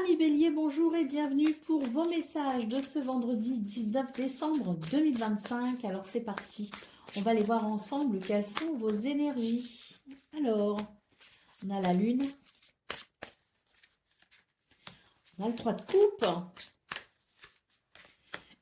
Amis Bélier, bonjour et bienvenue pour vos messages de ce vendredi 19 décembre 2025. Alors c'est parti, on va aller voir ensemble quelles sont vos énergies. Alors, on a la lune, on a le 3 de coupe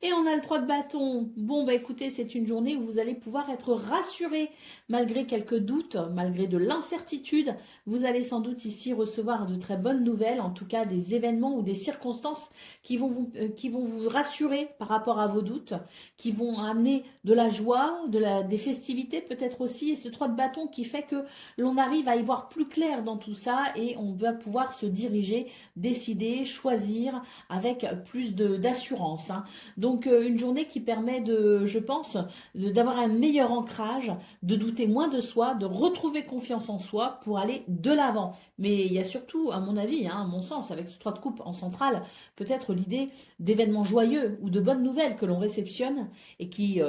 et on a le 3 de bâton. Bon, bah écoutez, c'est une journée où vous allez pouvoir être rassuré malgré quelques doutes, malgré de l'incertitude. Vous allez sans doute ici recevoir de très bonnes nouvelles, en tout cas des événements ou des circonstances qui vont vous rassurer par rapport à vos doutes, qui vont amener de la joie, des festivités peut-être aussi, et ce 3 de bâton qui fait que l'on arrive à y voir plus clair dans tout ça et on va pouvoir se diriger, décider, choisir avec plus d'assurance, hein. Donc une journée qui permet de, je pense, d'avoir un meilleur ancrage, de douter moins de soi, de retrouver confiance en soi pour aller de l'avant. Mais il y a surtout, à mon avis, hein, à mon sens, avec ce 3 de coupe en centrale, peut-être l'idée d'événements joyeux ou de bonnes nouvelles que l'on réceptionne et qui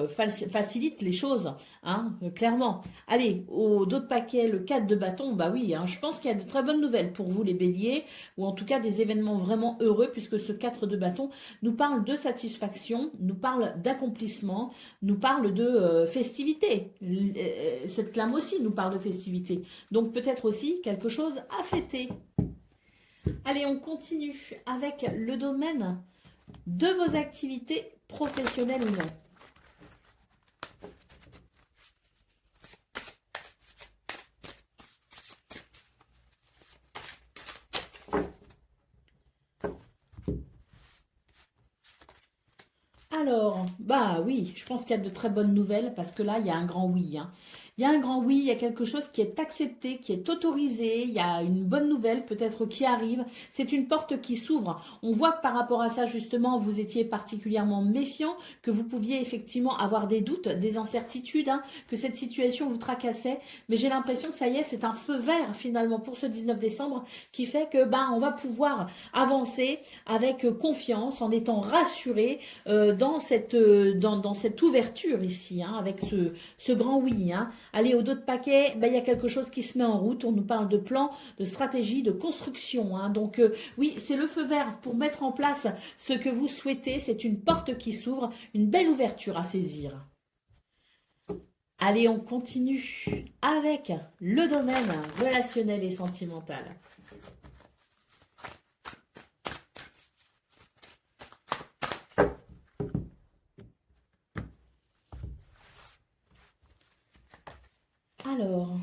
facilitent les choses, hein, clairement. Allez, au dos de paquet, le 4 de bâton, bah oui, hein, je pense qu'il y a de très bonnes nouvelles pour vous les béliers, ou en tout cas des événements vraiment heureux, puisque ce 4 de bâton nous parle de satisfaction, nous parle d'accomplissement, nous parle de festivité. Cette clame aussi nous parle de festivité. Donc peut-être aussi quelque chose à fêter. Allez, on continue avec le domaine de vos activités professionnelles ou non. Alors, bah oui, je pense qu'il y a de très bonnes nouvelles parce que là, il y a un grand oui, hein. Il y a un grand oui, il y a quelque chose qui est accepté, qui est autorisé, il y a une bonne nouvelle peut-être qui arrive. C'est une porte qui s'ouvre. On voit que par rapport à ça, justement, vous étiez particulièrement méfiant, que vous pouviez effectivement avoir des doutes, des incertitudes, hein, que cette situation vous tracassait. Mais j'ai l'impression que ça y est, c'est un feu vert finalement pour ce 19 décembre qui fait que on va pouvoir avancer avec confiance, en étant rassuré dans cette ouverture ici, hein, avec ce grand oui, hein. Allez, au dos de paquet, il y a quelque chose qui se met en route. On nous parle de plan, de stratégie, de construction, hein. Donc oui, c'est le feu vert pour mettre en place ce que vous souhaitez. C'est une porte qui s'ouvre, une belle ouverture à saisir. Allez, on continue avec le domaine relationnel et sentimental. Alors,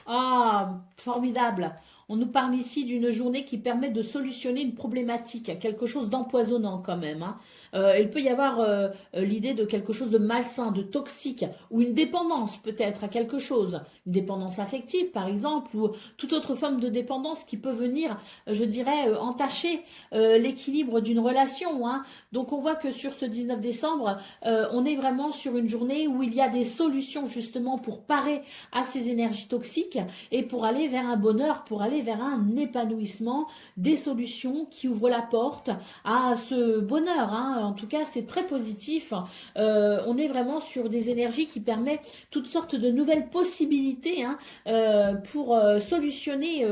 ah, formidable. On nous parle ici d'une journée qui permet de solutionner une problématique, quelque chose d'empoisonnant quand même, hein. Il peut y avoir l'idée de quelque chose de malsain, de toxique, ou une dépendance peut-être à quelque chose, une dépendance affective par exemple, ou toute autre forme de dépendance qui peut venir, je dirais, entacher l'équilibre d'une relation, hein. Donc on voit que sur ce 19 décembre, on est vraiment sur une journée où il y a des solutions justement pour parer à ces énergies toxiques et pour aller vers un bonheur, pour aller vers un épanouissement, des solutions qui ouvrent la porte à ce bonheur, hein. En tout cas, c'est très positif. On est vraiment sur des énergies qui permettent toutes sortes de nouvelles possibilités, hein, pour solutionner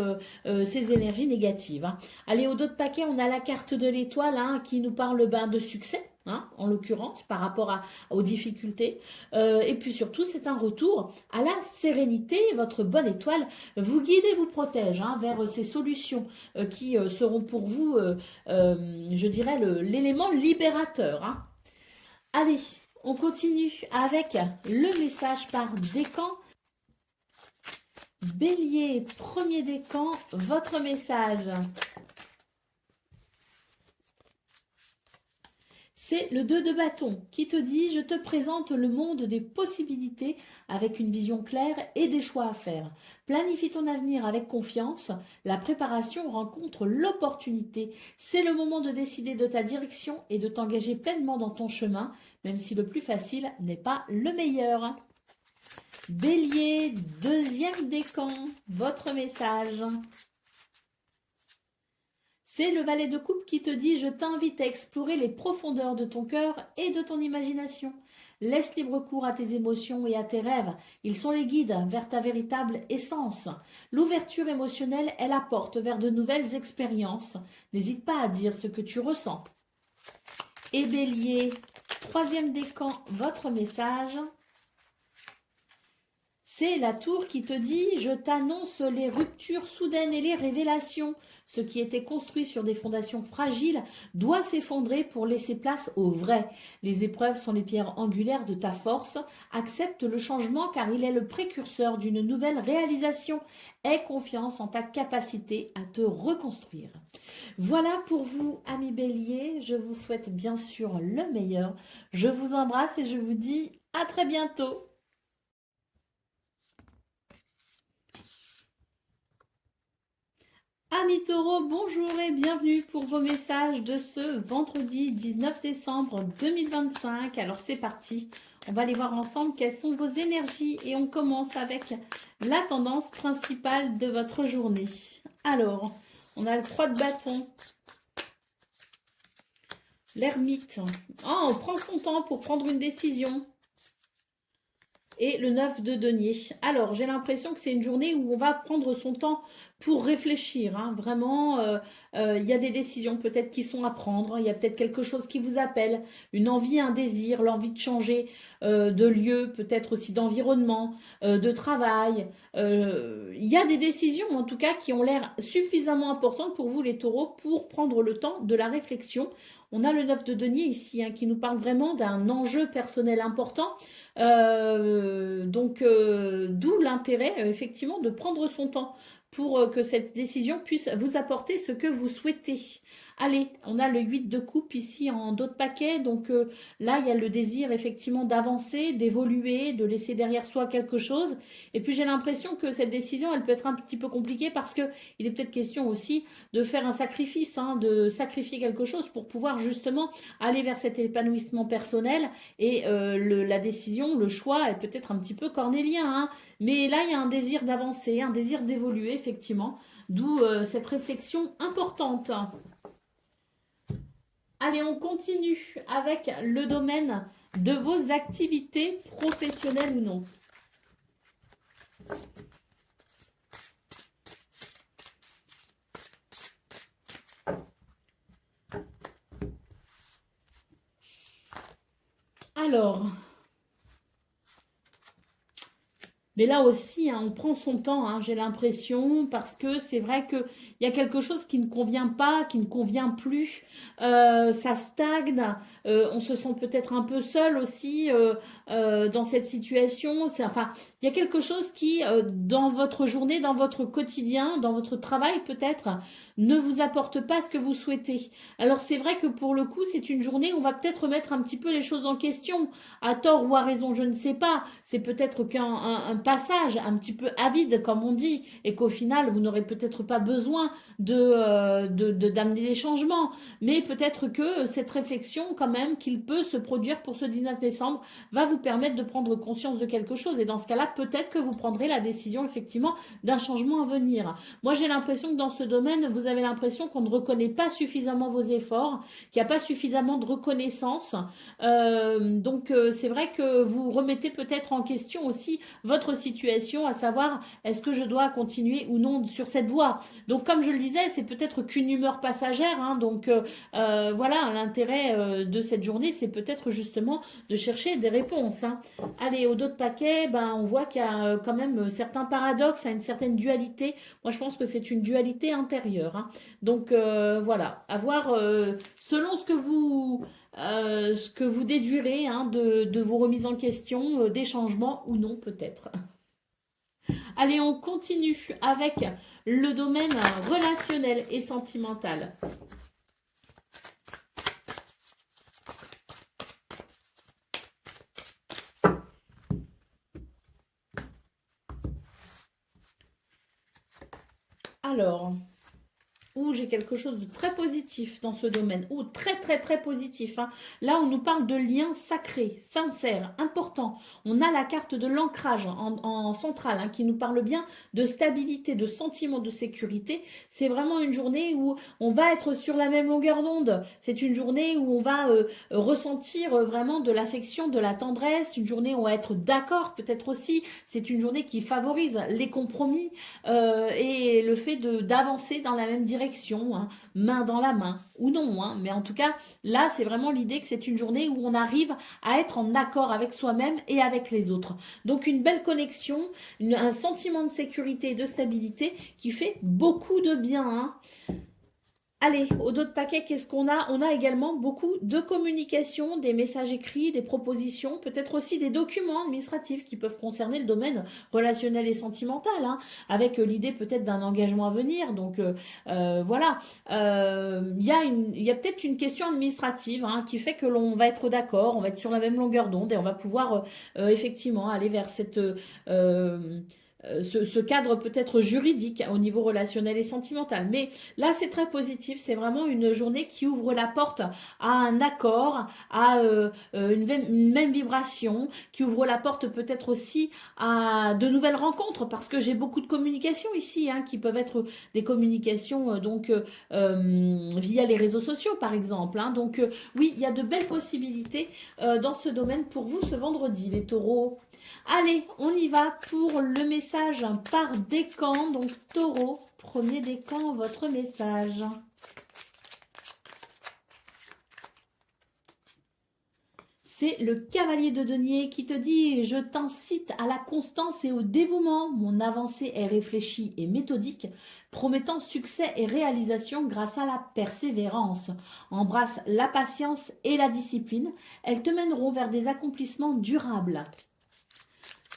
ces énergies négatives, hein. Allez, au dos de paquet, on a la carte de l'étoile, hein, qui nous parle de succès. Hein, en l'occurrence, par rapport aux difficultés. Et puis surtout, c'est un retour à la sérénité. Votre bonne étoile vous guide et vous protège, hein, vers ces solutions qui seront pour vous, je dirais, l'élément libérateur, hein. Allez, on continue avec le message par décan. Bélier, premier décan, votre message. C'est le 2 de bâton qui te dit « Je te présente le monde des possibilités avec une vision claire et des choix à faire. Planifie ton avenir avec confiance. La préparation rencontre l'opportunité. C'est le moment de décider de ta direction et de t'engager pleinement dans ton chemin, même si le plus facile n'est pas le meilleur. » Bélier, deuxième décan, votre message. C'est le valet de coupe qui te dit « Je t'invite à explorer les profondeurs de ton cœur et de ton imagination. Laisse libre cours à tes émotions et à tes rêves. Ils sont les guides vers ta véritable essence. L'ouverture émotionnelle est la porte vers de nouvelles expériences. N'hésite pas à dire ce que tu ressens. Et Bélier, troisième décan, votre message. C'est la tour qui te dit « Je t'annonce les ruptures soudaines et les révélations. Ce qui était construit sur des fondations fragiles doit s'effondrer pour laisser place au vrai. Les épreuves sont les pierres angulaires de ta force. Accepte le changement car il est le précurseur d'une nouvelle réalisation. Aie confiance en ta capacité à te reconstruire. » Voilà pour vous, amis Bélier. Je vous souhaite bien sûr le meilleur. Je vous embrasse et je vous dis à très bientôt. Amis taureaux, bonjour et bienvenue pour vos messages de ce vendredi 19 décembre 2025. Alors c'est parti, on va aller voir ensemble quelles sont vos énergies et on commence avec la tendance principale de votre journée. Alors, on a le 3 de bâton, l'ermite. Oh, on prend son temps pour prendre une décision. Et le 9 de denier. Alors, j'ai l'impression que c'est une journée où on va prendre son temps pour réfléchir. Hein. Vraiment, il y a des décisions peut-être qui sont à prendre. Il y a peut-être quelque chose qui vous appelle, une envie, un désir, l'envie de changer de lieu, peut-être aussi d'environnement, de travail. Il y a des décisions, en tout cas, qui ont l'air suffisamment importantes pour vous, les taureaux, pour prendre le temps de la réflexion. On a le 9 de denier ici, hein, qui nous parle vraiment d'un enjeu personnel important. D'où l'intérêt, effectivement, de prendre son temps pour que cette décision puisse vous apporter ce que vous souhaitez. Allez, on a le 8 de coupe ici en dos de paquet. Donc là, il y a le désir effectivement d'avancer, d'évoluer, de laisser derrière soi quelque chose. Et puis j'ai l'impression que cette décision, elle peut être un petit peu compliquée parce qu'il est peut-être question aussi de faire un sacrifice, hein, de sacrifier quelque chose pour pouvoir justement aller vers cet épanouissement personnel. Et la décision, le choix est peut-être un petit peu cornélien. Hein, mais là, il y a un désir d'avancer, un désir d'évoluer, effectivement. D'où cette réflexion importante. Allez, on continue avec le domaine de vos activités professionnelles ou non. Alors, mais là aussi, hein, on prend son temps, hein, j'ai l'impression, parce que c'est vrai qu'il y a quelque chose qui ne convient pas, qui ne convient plus, ça stagne, on se sent peut-être un peu seul aussi dans cette situation. Enfin, il y a quelque chose qui, dans votre journée, dans votre quotidien, dans votre travail peut-être, ne vous apporte pas ce que vous souhaitez. Alors c'est vrai que pour le coup, c'est une journée où on va peut-être remettre un petit peu les choses en question, à tort ou à raison, je ne sais pas. C'est peut-être qu'un passage un petit peu avide, comme on dit, et qu'au final, vous n'aurez peut-être pas besoin d'amener des changements. Mais peut-être que cette réflexion, quand même, qu'il peut se produire pour ce 19 décembre, va vous permettre de prendre conscience de quelque chose. Et dans ce cas-là, peut-être que vous prendrez la décision, effectivement, d'un changement à venir. Moi, j'ai l'impression que dans ce domaine, vous avez l'impression qu'on ne reconnaît pas suffisamment vos efforts, qu'il n'y a pas suffisamment de reconnaissance. C'est vrai que vous remettez peut-être en question aussi votre situation, à savoir est-ce que je dois continuer ou non sur cette voie. Donc comme je le disais, c'est peut-être qu'une humeur passagère. Hein, voilà, l'intérêt de cette journée, c'est peut-être justement de chercher des réponses. Hein. Allez, au dos de paquet, ben, on voit qu'il y a quand même certains paradoxes, une certaine dualité. Moi, je pense que c'est une dualité intérieure. Hein. Donc voilà, à voir selon ce que vous déduirez hein, de vos remises en question, des changements ou non peut-être. Allez, on continue avec le domaine relationnel et sentimental. Alors, Ouh, j'ai quelque chose de très positif dans ce domaine. Ouh, très, très, très positif, hein. Là, on nous parle de liens sacrés, sincères, importants. On a la carte de l'ancrage en centrale, hein, qui nous parle bien de stabilité, de sentiment de sécurité. C'est vraiment une journée où on va être sur la même longueur d'onde. C'est une journée où on va ressentir vraiment de l'affection, de la tendresse. Une journée où on va être d'accord, peut-être aussi. C'est une journée qui favorise les compromis et le fait d'avancer dans la même direction, hein, main dans la main, ou non, hein, mais en tout cas, là, c'est vraiment l'idée que c'est une journée où on arrive à être en accord avec soi-même et avec les autres. Donc une belle connexion, un sentiment de sécurité et de stabilité qui fait beaucoup de bien, hein. Allez, au dos de paquet, qu'est-ce qu'on a? On a également beaucoup de communication, des messages écrits, des propositions, peut-être aussi des documents administratifs qui peuvent concerner le domaine relationnel et sentimental, hein, avec l'idée peut-être d'un engagement à venir. Donc voilà, il y a peut-être une question administrative, hein, qui fait que l'on va être d'accord, on va être sur la même longueur d'onde et on va pouvoir effectivement aller vers ce cadre peut-être juridique au niveau relationnel et sentimental. Mais là, c'est très positif. C'est vraiment une journée qui ouvre la porte à un accord, à une même vibration, qui ouvre la porte peut-être aussi à de nouvelles rencontres, parce que j'ai beaucoup de communications ici, hein, qui peuvent être des communications via les réseaux sociaux, par exemple, hein. Donc oui, il y a de belles possibilités dans ce domaine pour vous ce vendredi, les taureaux. Allez, on y va pour le message par décan. Donc, taureau, premier décan, votre message. C'est le cavalier de denier qui te dit « Je t'incite à la constance et au dévouement. Mon avancée est réfléchie et méthodique, promettant succès et réalisation grâce à la persévérance. Embrasse la patience et la discipline. Elles te mèneront vers des accomplissements durables. »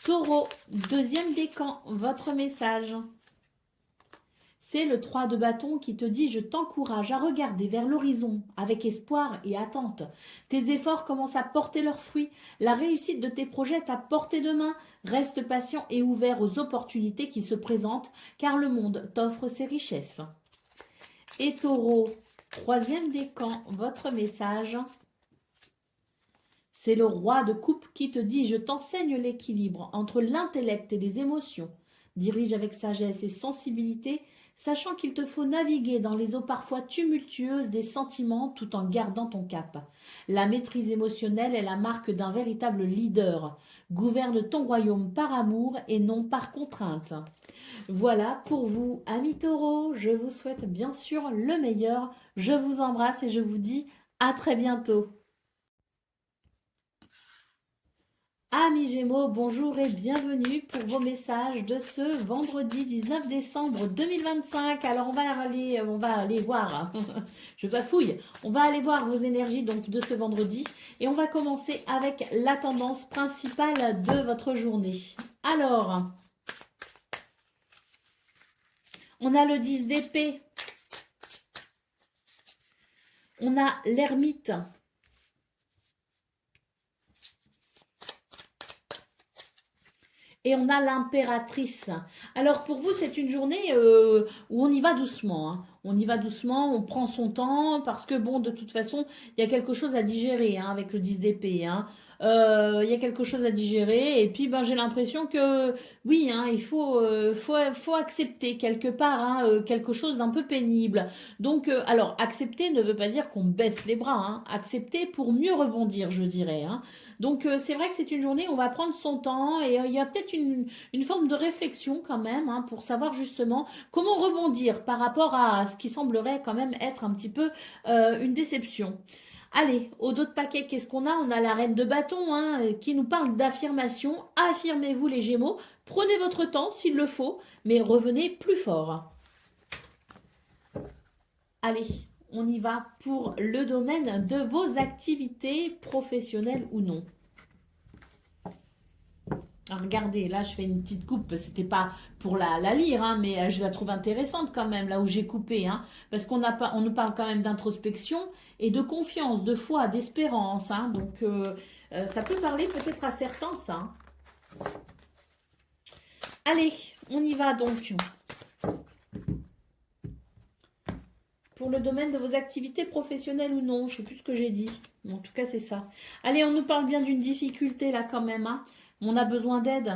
Taureau, deuxième décan, votre message. C'est le 3 de bâton qui te dit « Je t'encourage à regarder vers l'horizon avec espoir et attente. Tes efforts commencent à porter leurs fruits. La réussite de tes projets est à portée de main. Reste patient et ouvert aux opportunités qui se présentent, car le monde t'offre ses richesses. » Et Taureau, troisième décan, votre message. C'est le roi de coupe qui te dit « Je t'enseigne l'équilibre entre l'intellect et les émotions. Dirige avec sagesse et sensibilité, sachant qu'il te faut naviguer dans les eaux parfois tumultueuses des sentiments tout en gardant ton cap. La maîtrise émotionnelle est la marque d'un véritable leader. Gouverne ton royaume par amour et non par contrainte. » Voilà pour vous, amis taureaux. Je vous souhaite bien sûr le meilleur. Je vous embrasse et je vous dis à très bientôt. Amis Gémeaux, bonjour et bienvenue pour vos messages de ce vendredi 19 décembre 2025. Alors on va aller voir, je bafouille, on va aller voir vos énergies donc de ce vendredi et on va commencer avec la tendance principale de votre journée. Alors, on a le 10 d'épée, on a l'ermite. Et on a l'impératrice. Alors pour vous, c'est une journée où on y va doucement, hein. On y va doucement, on prend son temps, parce que bon, de toute façon, il y a quelque chose à digérer, hein, avec le 10 d'épée, hein. Il y a quelque chose à digérer, et puis ben, j'ai l'impression que oui, hein, il faut accepter quelque part, hein, quelque chose d'un peu pénible. Donc, alors, accepter ne veut pas dire qu'on baisse les bras, hein. Accepter pour mieux rebondir, je dirais, hein. Donc, c'est vrai que c'est une journée où on va prendre son temps et il y a peut-être une forme de réflexion quand même, hein, pour savoir justement comment rebondir par rapport à ce qui semblerait quand même être un petit peu une déception. Allez, au dos de paquet, qu'est-ce qu'on a? On a la reine de bâton, hein, qui nous parle d'affirmation. Affirmez-vous les Gémeaux, prenez votre temps s'il le faut, mais revenez plus fort. Allez, on y va pour le domaine de vos activités professionnelles ou non. Alors regardez, là je fais une petite coupe, c'était pas pour la lire, hein, mais je la trouve intéressante quand même, là où j'ai coupé, hein, parce on nous parle quand même d'introspection et de confiance, de foi, d'espérance, hein, donc ça peut parler peut-être à certains, ça, hein. Allez, on y va donc. pour le domaine de vos activités professionnelles ou non. Je ne sais plus ce que j'ai dit. En tout cas, c'est ça. Allez, on nous parle bien d'une difficulté là quand même, hein. On a besoin d'aide.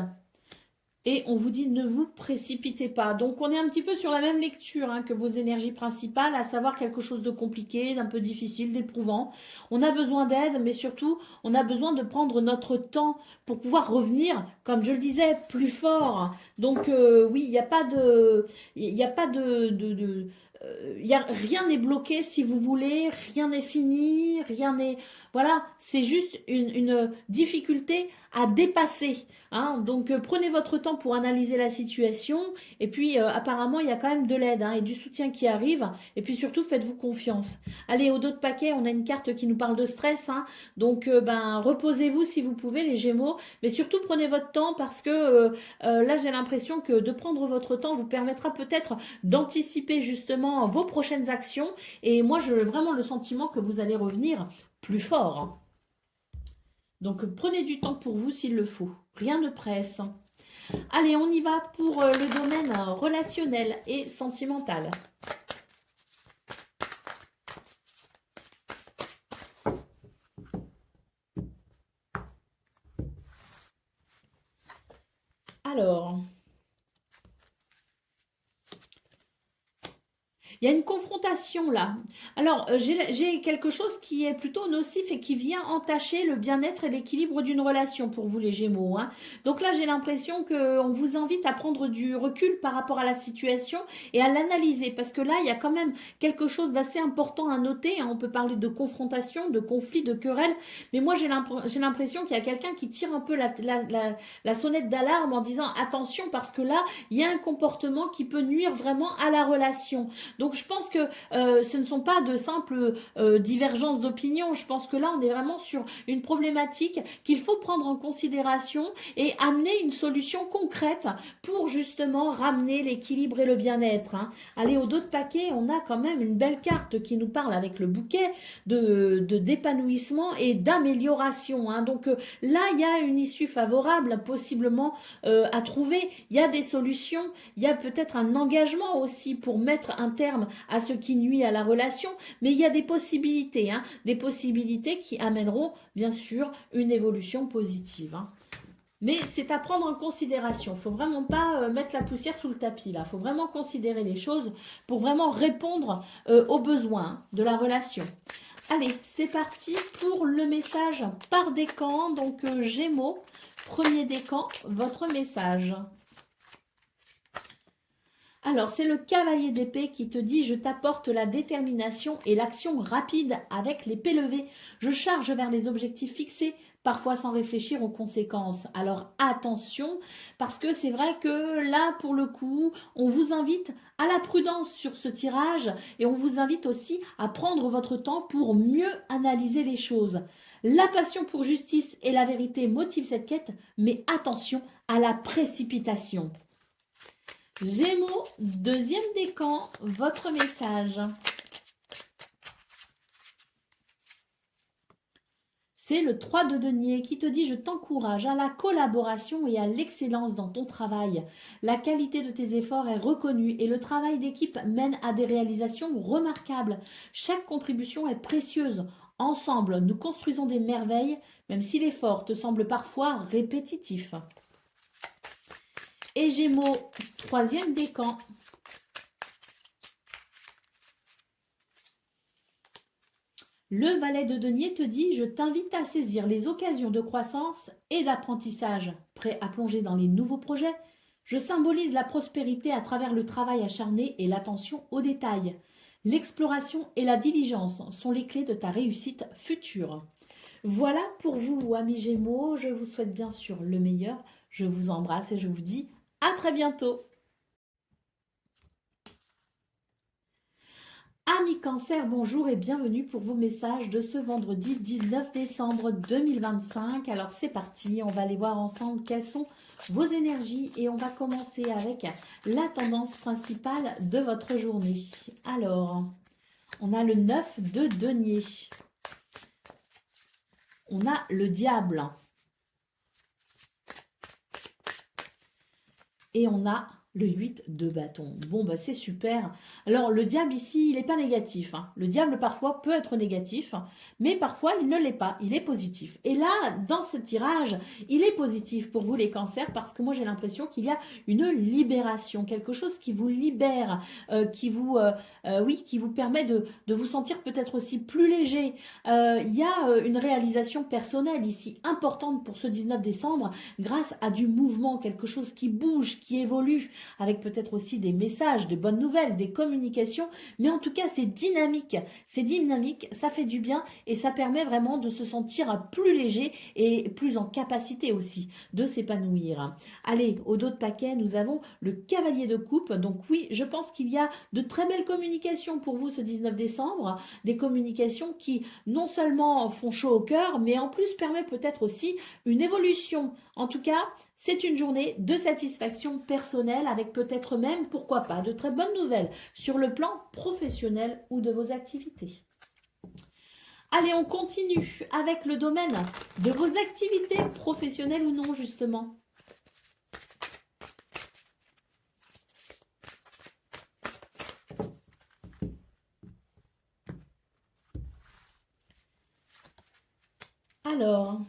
Et on vous dit ne vous précipitez pas. Donc on est un petit peu sur la même lecture hein, que vos énergies principales, à savoir quelque chose de compliqué, d'un peu difficile, d'éprouvant. On a besoin d'aide, mais surtout on a besoin de prendre notre temps pour pouvoir revenir, comme je le disais, plus fort. Donc oui, il n'y a pas de, il n'y a pas rien n'est bloqué si vous voulez, rien n'est fini, rien n'est... Voilà, c'est juste une difficulté à dépasser. Hein. Donc prenez votre temps pour analyser la situation et puis apparemment il y a quand même de l'aide hein, et du soutien qui arrive et puis surtout faites-vous confiance. Allez, au dos de paquet, on a une carte qui nous parle de stress. Hein. Donc ben, reposez-vous si vous pouvez les Gémeaux, mais surtout prenez votre temps parce que là j'ai l'impression que de prendre votre temps vous permettra peut-être d'anticiper justement vos prochaines actions et moi j'ai vraiment le sentiment que vous allez revenir plus fort. Hein. Donc prenez du temps pour vous s'il le faut. Rien ne presse. Allez, on y va pour le domaine relationnel et sentimental. Alors, il y a une confrontation là. Alors, j'ai quelque chose qui est plutôt nocif et qui vient entacher le bien-être et l'équilibre d'une relation pour vous les Gémeaux. Hein. Donc là, j'ai l'impression qu'on vous invite à prendre du recul par rapport à la situation et à l'analyser. Parce que là, il y a quand même quelque chose d'assez important à noter. Hein. On peut parler de confrontation, de conflit, de querelle. Mais moi, j'ai l'impression qu'il y a quelqu'un qui tire un peu la sonnette d'alarme en disant attention parce que là, il y a un comportement qui peut nuire vraiment à la relation. Donc je pense que ce ne sont pas de simples divergences d'opinion. Je pense que là, on est vraiment sur une problématique qu'il faut prendre en considération et amener une solution concrète pour justement ramener l'équilibre et le bien-être. Hein. Allez, au dos de paquet, on a quand même une belle carte qui nous parle avec le bouquet d'épanouissement et d'amélioration. Hein. Donc là, il y a une issue favorable possiblement à trouver. Il y a des solutions. Il y a peut-être un engagement aussi pour mettre un terme à ce qui nuit à la relation, mais il y a des possibilités, hein, des possibilités qui amèneront bien sûr une évolution positive. Hein. Mais c'est à prendre en considération. Il ne faut vraiment pas mettre la poussière sous le tapis. Il faut vraiment considérer les choses pour vraiment répondre aux besoins de la relation. Allez, c'est parti pour le message par décan. Donc Gémeaux, premier décan, votre message. Alors, c'est le cavalier d'épée qui te dit « Je t'apporte la détermination et l'action rapide avec l'épée levée. Je charge vers les objectifs fixés, parfois sans réfléchir aux conséquences. » Alors, attention, parce que c'est vrai que là, pour le coup, on vous invite à la prudence sur ce tirage et on vous invite aussi à prendre votre temps pour mieux analyser les choses. La passion pour justice et la vérité motivent cette quête, mais attention à la précipitation. Gémeaux, deuxième décan, votre message. C'est le 3 de denier qui te dit « Je t'encourage à la collaboration et à l'excellence dans ton travail. La qualité de tes efforts est reconnue et le travail d'équipe mène à des réalisations remarquables. Chaque contribution est précieuse. Ensemble, nous construisons des merveilles, même si l'effort te semble parfois répétitif. » Et Gémeaux, troisième décan. Le valet de denier te dit « Je t'invite à saisir les occasions de croissance et d'apprentissage. Prêt à plonger dans les nouveaux projets? Je symbolise la prospérité à travers le travail acharné et l'attention aux détails. L'exploration et la diligence sont les clés de ta réussite future. » Voilà pour vous, amis Gémeaux. Je vous souhaite bien sûr le meilleur. Je vous embrasse et je vous dis à très bientôt. Amis Cancer, bonjour et bienvenue pour vos messages de ce vendredi 19 décembre 2025. Alors c'est parti, on va aller voir ensemble quelles sont vos énergies et on va commencer avec la tendance principale de votre journée. Alors, on a le 9 de denier. On a le diable. Et on a Le 8 de bâton. Bon, bah c'est super. Alors, le diable ici, il n'est pas négatif, hein. Le diable, parfois, peut être négatif, mais parfois, il ne l'est pas. Il est positif. Et là, dans ce tirage, il est positif pour vous, les cancers, parce que moi, j'ai l'impression qu'il y a une libération, quelque chose qui vous libère, oui, qui vous permet de vous sentir peut-être aussi plus léger. Il y a une réalisation personnelle ici, importante pour ce 19 décembre, grâce à du mouvement, quelque chose qui bouge, qui évolue, avec peut-être aussi des messages, des bonnes nouvelles, des communications, mais en tout cas c'est dynamique, ça fait du bien et ça permet vraiment de se sentir plus léger et plus en capacité aussi de s'épanouir. Allez, au dos de paquet, nous avons le cavalier de coupe, donc oui, je pense qu'il y a de très belles communications pour vous ce 19 décembre, des communications qui non seulement font chaud au cœur, mais en plus permettent peut-être aussi une évolution. En tout cas, c'est une journée de satisfaction personnelle avec peut-être même, pourquoi pas, de très bonnes nouvelles sur le plan professionnel ou de vos activités. Allez, on continue avec le domaine de vos activités professionnelles ou non, justement. Alors,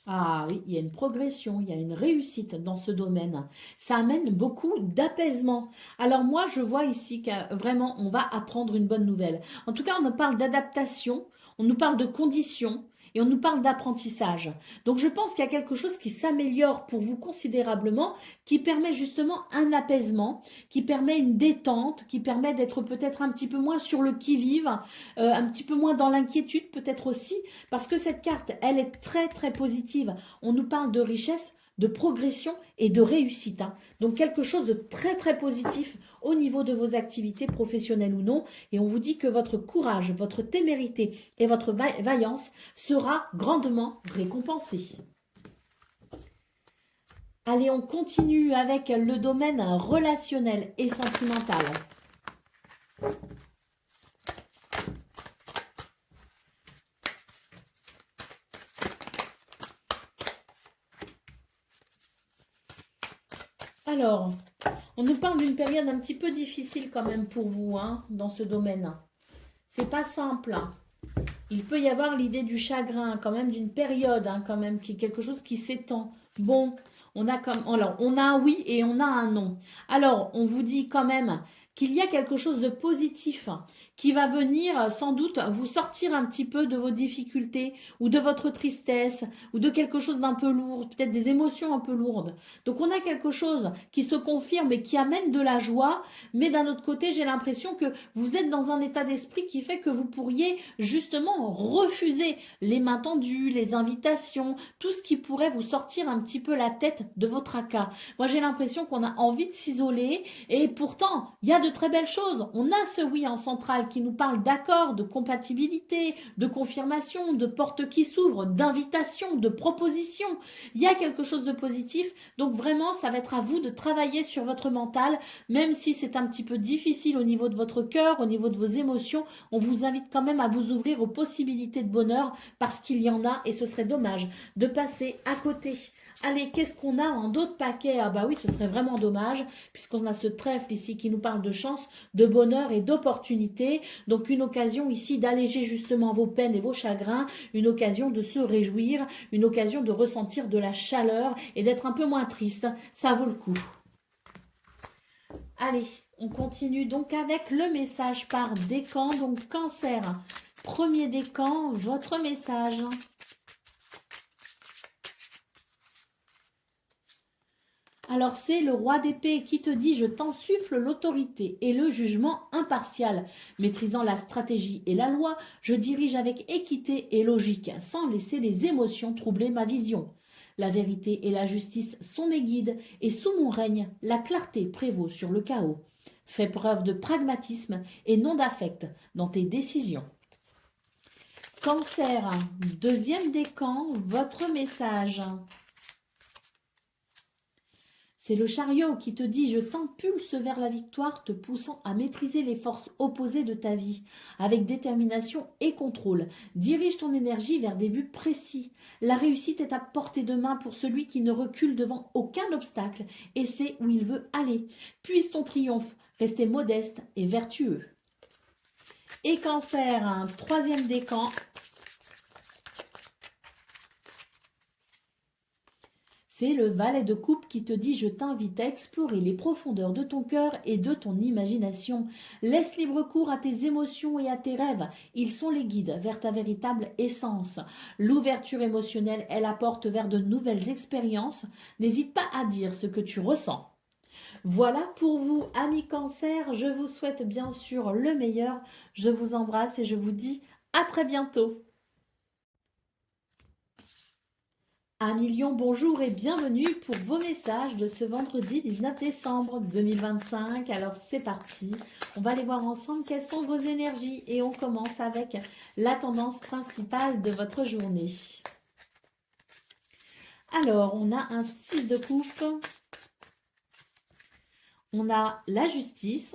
ah oui, il y a une progression, il y a une réussite dans ce domaine. Ça amène beaucoup d'apaisement. Alors moi, je vois ici que vraiment, on va apprendre une bonne nouvelle. En tout cas, on nous parle d'adaptation, on nous parle de conditions et on nous parle d'apprentissage. Donc je pense qu'il y a quelque chose qui s'améliore pour vous considérablement, qui permet justement un apaisement, qui permet une détente, qui permet d'être peut-être un petit peu moins sur le qui-vive, un petit peu moins dans l'inquiétude peut-être aussi, parce que cette carte, elle est très très positive. On nous parle de richesse, de progression et de réussite, hein. Donc quelque chose de très très positif au niveau de vos activités professionnelles ou non. Et on vous dit que votre courage, votre témérité et votre vaillance sera grandement récompensée. Allez, on continue avec le domaine relationnel et sentimental. Alors, on nous parle d'une période un petit peu difficile quand même pour vous, hein, dans ce domaine. C'est pas simple, hein. Il peut y avoir l'idée du chagrin, quand même, d'une période, hein, quand même, qui est quelque chose qui s'étend. Bon, alors, on a un oui et on a un non. Alors, on vous dit quand même qu'il y a quelque chose de positif qui va venir sans doute vous sortir un petit peu de vos difficultés ou de votre tristesse ou de quelque chose d'un peu lourd, peut-être des émotions un peu lourdes. Donc on a quelque chose qui se confirme et qui amène de la joie, mais d'un autre côté, j'ai l'impression que vous êtes dans un état d'esprit qui fait que vous pourriez justement refuser les mains tendues, les invitations, tout ce qui pourrait vous sortir un petit peu la tête de votre tracas. Moi, j'ai l'impression qu'on a envie de s'isoler et pourtant, il y a de très belles choses. On a ce oui en centrale qui nous parle d'accord, de compatibilité, de confirmation, de porte qui s'ouvre, d'invitation, de proposition. Il y a quelque chose de positif. Donc vraiment, ça va être à vous de travailler sur votre mental, même si c'est un petit peu difficile au niveau de votre cœur, au niveau de vos émotions. On vous invite quand même à vous ouvrir aux possibilités de bonheur parce qu'il y en a et ce serait dommage de passer à côté. Allez, qu'est-ce qu'on a en d'autres paquets? Ah bah oui, ce serait vraiment dommage puisqu'on a ce trèfle ici qui nous parle de chance, de bonheur et d'opportunité. Donc une occasion ici d'alléger justement vos peines et vos chagrins, une occasion de se réjouir, une occasion de ressentir de la chaleur et d'être un peu moins triste. Ça vaut le coup. Allez, on continue donc avec le message par décan, donc cancer. Premier décan, votre message. Alors c'est le roi d'épée qui te dit « Je t'insuffle l'autorité et le jugement impartial. Maîtrisant la stratégie et la loi, je dirige avec équité et logique, sans laisser les émotions troubler ma vision. La vérité et la justice sont mes guides, et sous mon règne, la clarté prévaut sur le chaos. Fais preuve de pragmatisme et non d'affect dans tes décisions. » Cancer, deuxième décan, votre message. C'est le chariot qui te dit « Je t'impulse vers la victoire, te poussant à maîtriser les forces opposées de ta vie, avec détermination et contrôle. Dirige ton énergie vers des buts précis. La réussite est à portée de main pour celui qui ne recule devant aucun obstacle et sait où il veut aller. Puise ton triomphe, restez modeste et vertueux. » Et Cancer, un troisième décan. C'est le valet de coupe qui te dit « Je t'invite à explorer les profondeurs de ton cœur et de ton imagination. Laisse libre cours à tes émotions et à tes rêves. Ils sont les guides vers ta véritable essence. L'ouverture émotionnelle est la porte vers de nouvelles expériences. N'hésite pas à dire ce que tu ressens. » Voilà pour vous, amis Cancer. Je vous souhaite bien sûr le meilleur. Je vous embrasse et je vous dis à très bientôt. Amis Lion, bonjour et bienvenue pour vos messages de ce vendredi 19 décembre 2025. Alors c'est parti, on va aller voir ensemble quelles sont vos énergies et on commence avec la tendance principale de votre journée. Alors, on a un 6 de coupe, on a la justice,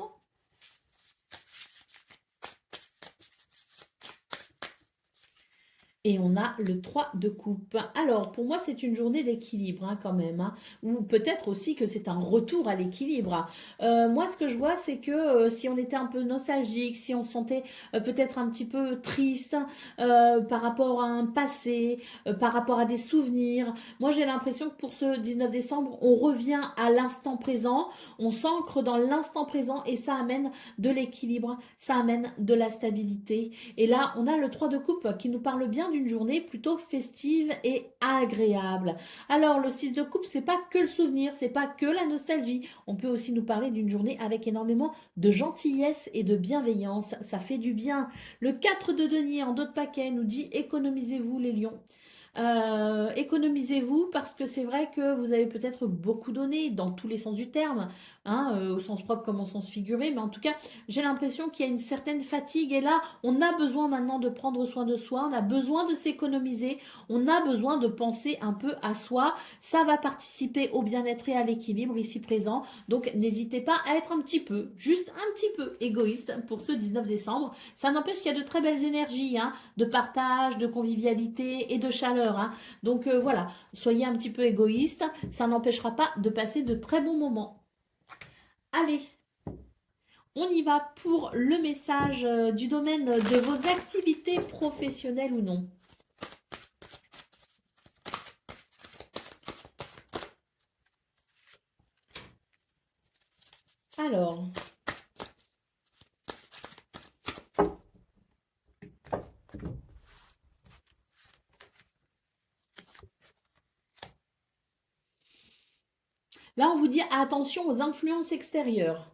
et on a le 3 de coupe. Alors, pour moi, c'est une journée d'équilibre hein, quand même. Hein, ou peut-être aussi que c'est un retour à l'équilibre. Moi, ce que je vois, c'est que si on était un peu nostalgique, si on se sentait peut-être un petit peu triste par rapport à un passé, par rapport à des souvenirs, moi, j'ai l'impression que pour ce 19 décembre, on revient à l'instant présent, on s'ancre dans l'instant présent et ça amène de l'équilibre, ça amène de la stabilité. Et là, on a le 3 de coupe qui nous parle bien d'une journée plutôt festive et agréable. Alors, le 6 de coupe, c'est pas que le souvenir, c'est pas que la nostalgie. On peut aussi nous parler d'une journée avec énormément de gentillesse et de bienveillance. Ça fait du bien. Le 4 de denier en dos de paquet nous dit économisez-vous les lions. Économisez-vous parce que c'est vrai que vous avez peut-être beaucoup donné dans tous les sens du terme, hein, au sens propre comme au sens figuré, mais en tout cas, j'ai l'impression qu'il y a une certaine fatigue et là, on a besoin maintenant de prendre soin de soi, on a besoin de s'économiser, on a besoin de penser un peu à soi, ça va participer au bien-être et à l'équilibre ici présent, donc n'hésitez pas à être un petit peu, juste un petit peu égoïste pour ce 19 décembre, ça n'empêche qu'il y a de très belles énergies, hein, de partage, de convivialité et de chaleur. Hein. Donc voilà, soyez un petit peu égoïste, ça n'empêchera pas de passer de très bons moments. Allez, on y va pour le message du domaine de vos activités professionnelles ou non. Alors, là, on vous dit attention aux influences extérieures.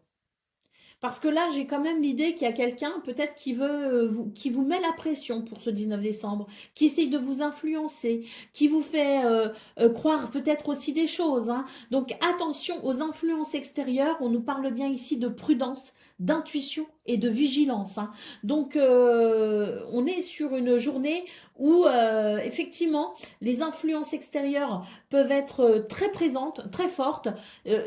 Parce que là, j'ai quand même l'idée qu'il y a quelqu'un peut-être qui veut qui vous met la pression pour ce 19 décembre, qui essaye de vous influencer, qui vous fait croire peut-être aussi des choses. Hein. Donc attention aux influences extérieures. On nous parle bien ici de prudence, d'intuition et de vigilance. Hein. Donc on est sur une journée où effectivement les influences extérieures peuvent être très présentes, très fortes.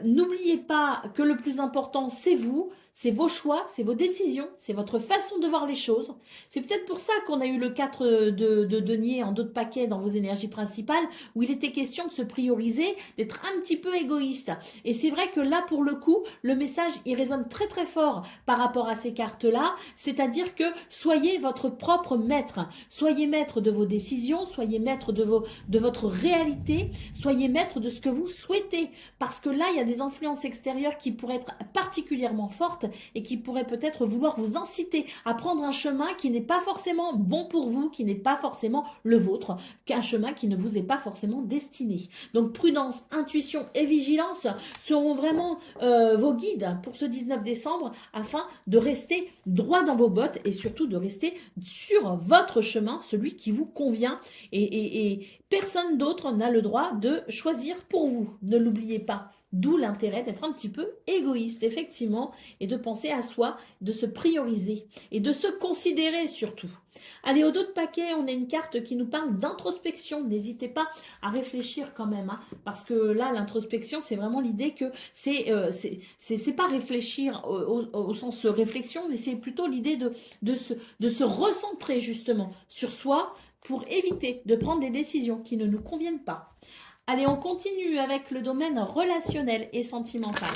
N'oubliez pas que le plus important c'est vous, c'est vos choix, c'est vos décisions, c'est votre façon de voir les choses. C'est peut-être pour ça qu'on a eu le 4 de denier en dos de paquet dans vos énergies principales, où il était question de se prioriser, d'être un petit peu égoïste. Et c'est vrai que là, pour le coup, le message, il résonne très très fort par rapport à ces cartes-là, c'est-à-dire que soyez votre propre maître, soyez maître de vos décisions, soyez maître de votre réalité, soyez maître de ce que vous souhaitez, parce que là, il y a des influences extérieures qui pourraient être particulièrement fortes et qui pourraient peut-être vouloir vous inciter à prendre un chemin qui n'est pas forcément bon pour vous, qui n'est pas forcément le vôtre, qu'un chemin qui ne vous est pas forcément destiné. Donc prudence, intuition et vigilance seront vraiment vos guides pour ce 19 décembre afin de rester droit dans vos bottes et surtout de rester sur votre chemin, celui qui vous convient et personne d'autre n'a le droit de choisir pour vous. Ne l'oubliez pas. D'où l'intérêt d'être un petit peu égoïste, effectivement, et de penser à soi, de se prioriser et de se considérer surtout. Allez, au dos de paquet, on a une carte qui nous parle d'introspection. N'hésitez pas à réfléchir quand même, hein, parce que là, l'introspection, c'est vraiment l'idée que c'est pas réfléchir au sens réflexion, mais c'est plutôt l'idée de se recentrer justement sur soi pour éviter de prendre des décisions qui ne nous conviennent pas. Allez, on continue avec le domaine relationnel et sentimental.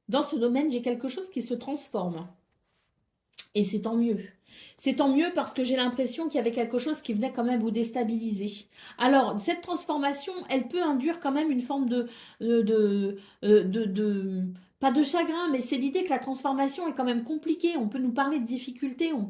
Dans ce domaine, j'ai quelque chose qui se transforme. Et c'est tant mieux. C'est tant mieux parce que j'ai l'impression qu'il y avait quelque chose qui venait quand même vous déstabiliser. Alors, cette transformation, elle peut induire quand même une forme pas de chagrin, mais c'est l'idée que la transformation est quand même compliquée. On peut nous parler de difficultés, on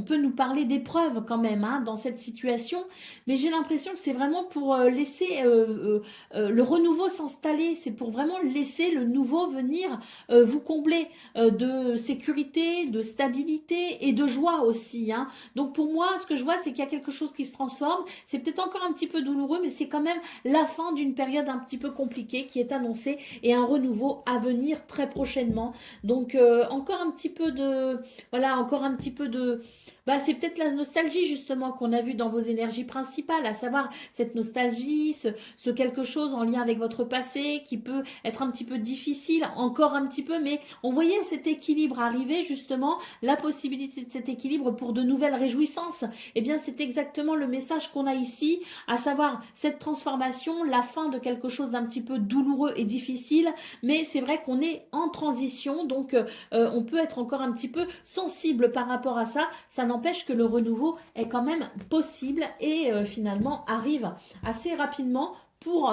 peut nous parler d'épreuves quand même, hein, dans cette situation. Mais j'ai l'impression que c'est vraiment pour laisser le renouveau s'installer. C'est pour vraiment laisser le nouveau venir vous combler de sécurité, de stabilité et de joie aussi, hein. Donc pour moi, ce que je vois, c'est qu'il y a quelque chose qui se transforme. C'est peut-être encore un petit peu douloureux, mais c'est quand même la fin d'une période un petit peu compliquée qui est annoncée et un renouveau à venir très prochainement. Donc encore un petit peu de, voilà, encore un petit peu de, bah, c'est peut-être la nostalgie justement qu'on a vu dans vos énergies principales, à savoir cette nostalgie, ce quelque chose en lien avec votre passé qui peut être un petit peu difficile, encore un petit peu, mais on voyait cet équilibre arriver justement, la possibilité de cet équilibre pour de nouvelles réjouissances. Eh bien, c'est exactement le message qu'on a ici, à savoir cette transformation, la fin de quelque chose d'un petit peu douloureux et difficile, mais c'est vrai qu'on est en transition, donc on peut être encore un petit peu sensible par rapport à ça. Ça n'empêche que le renouveau est quand même possible et finalement arrive assez rapidement pour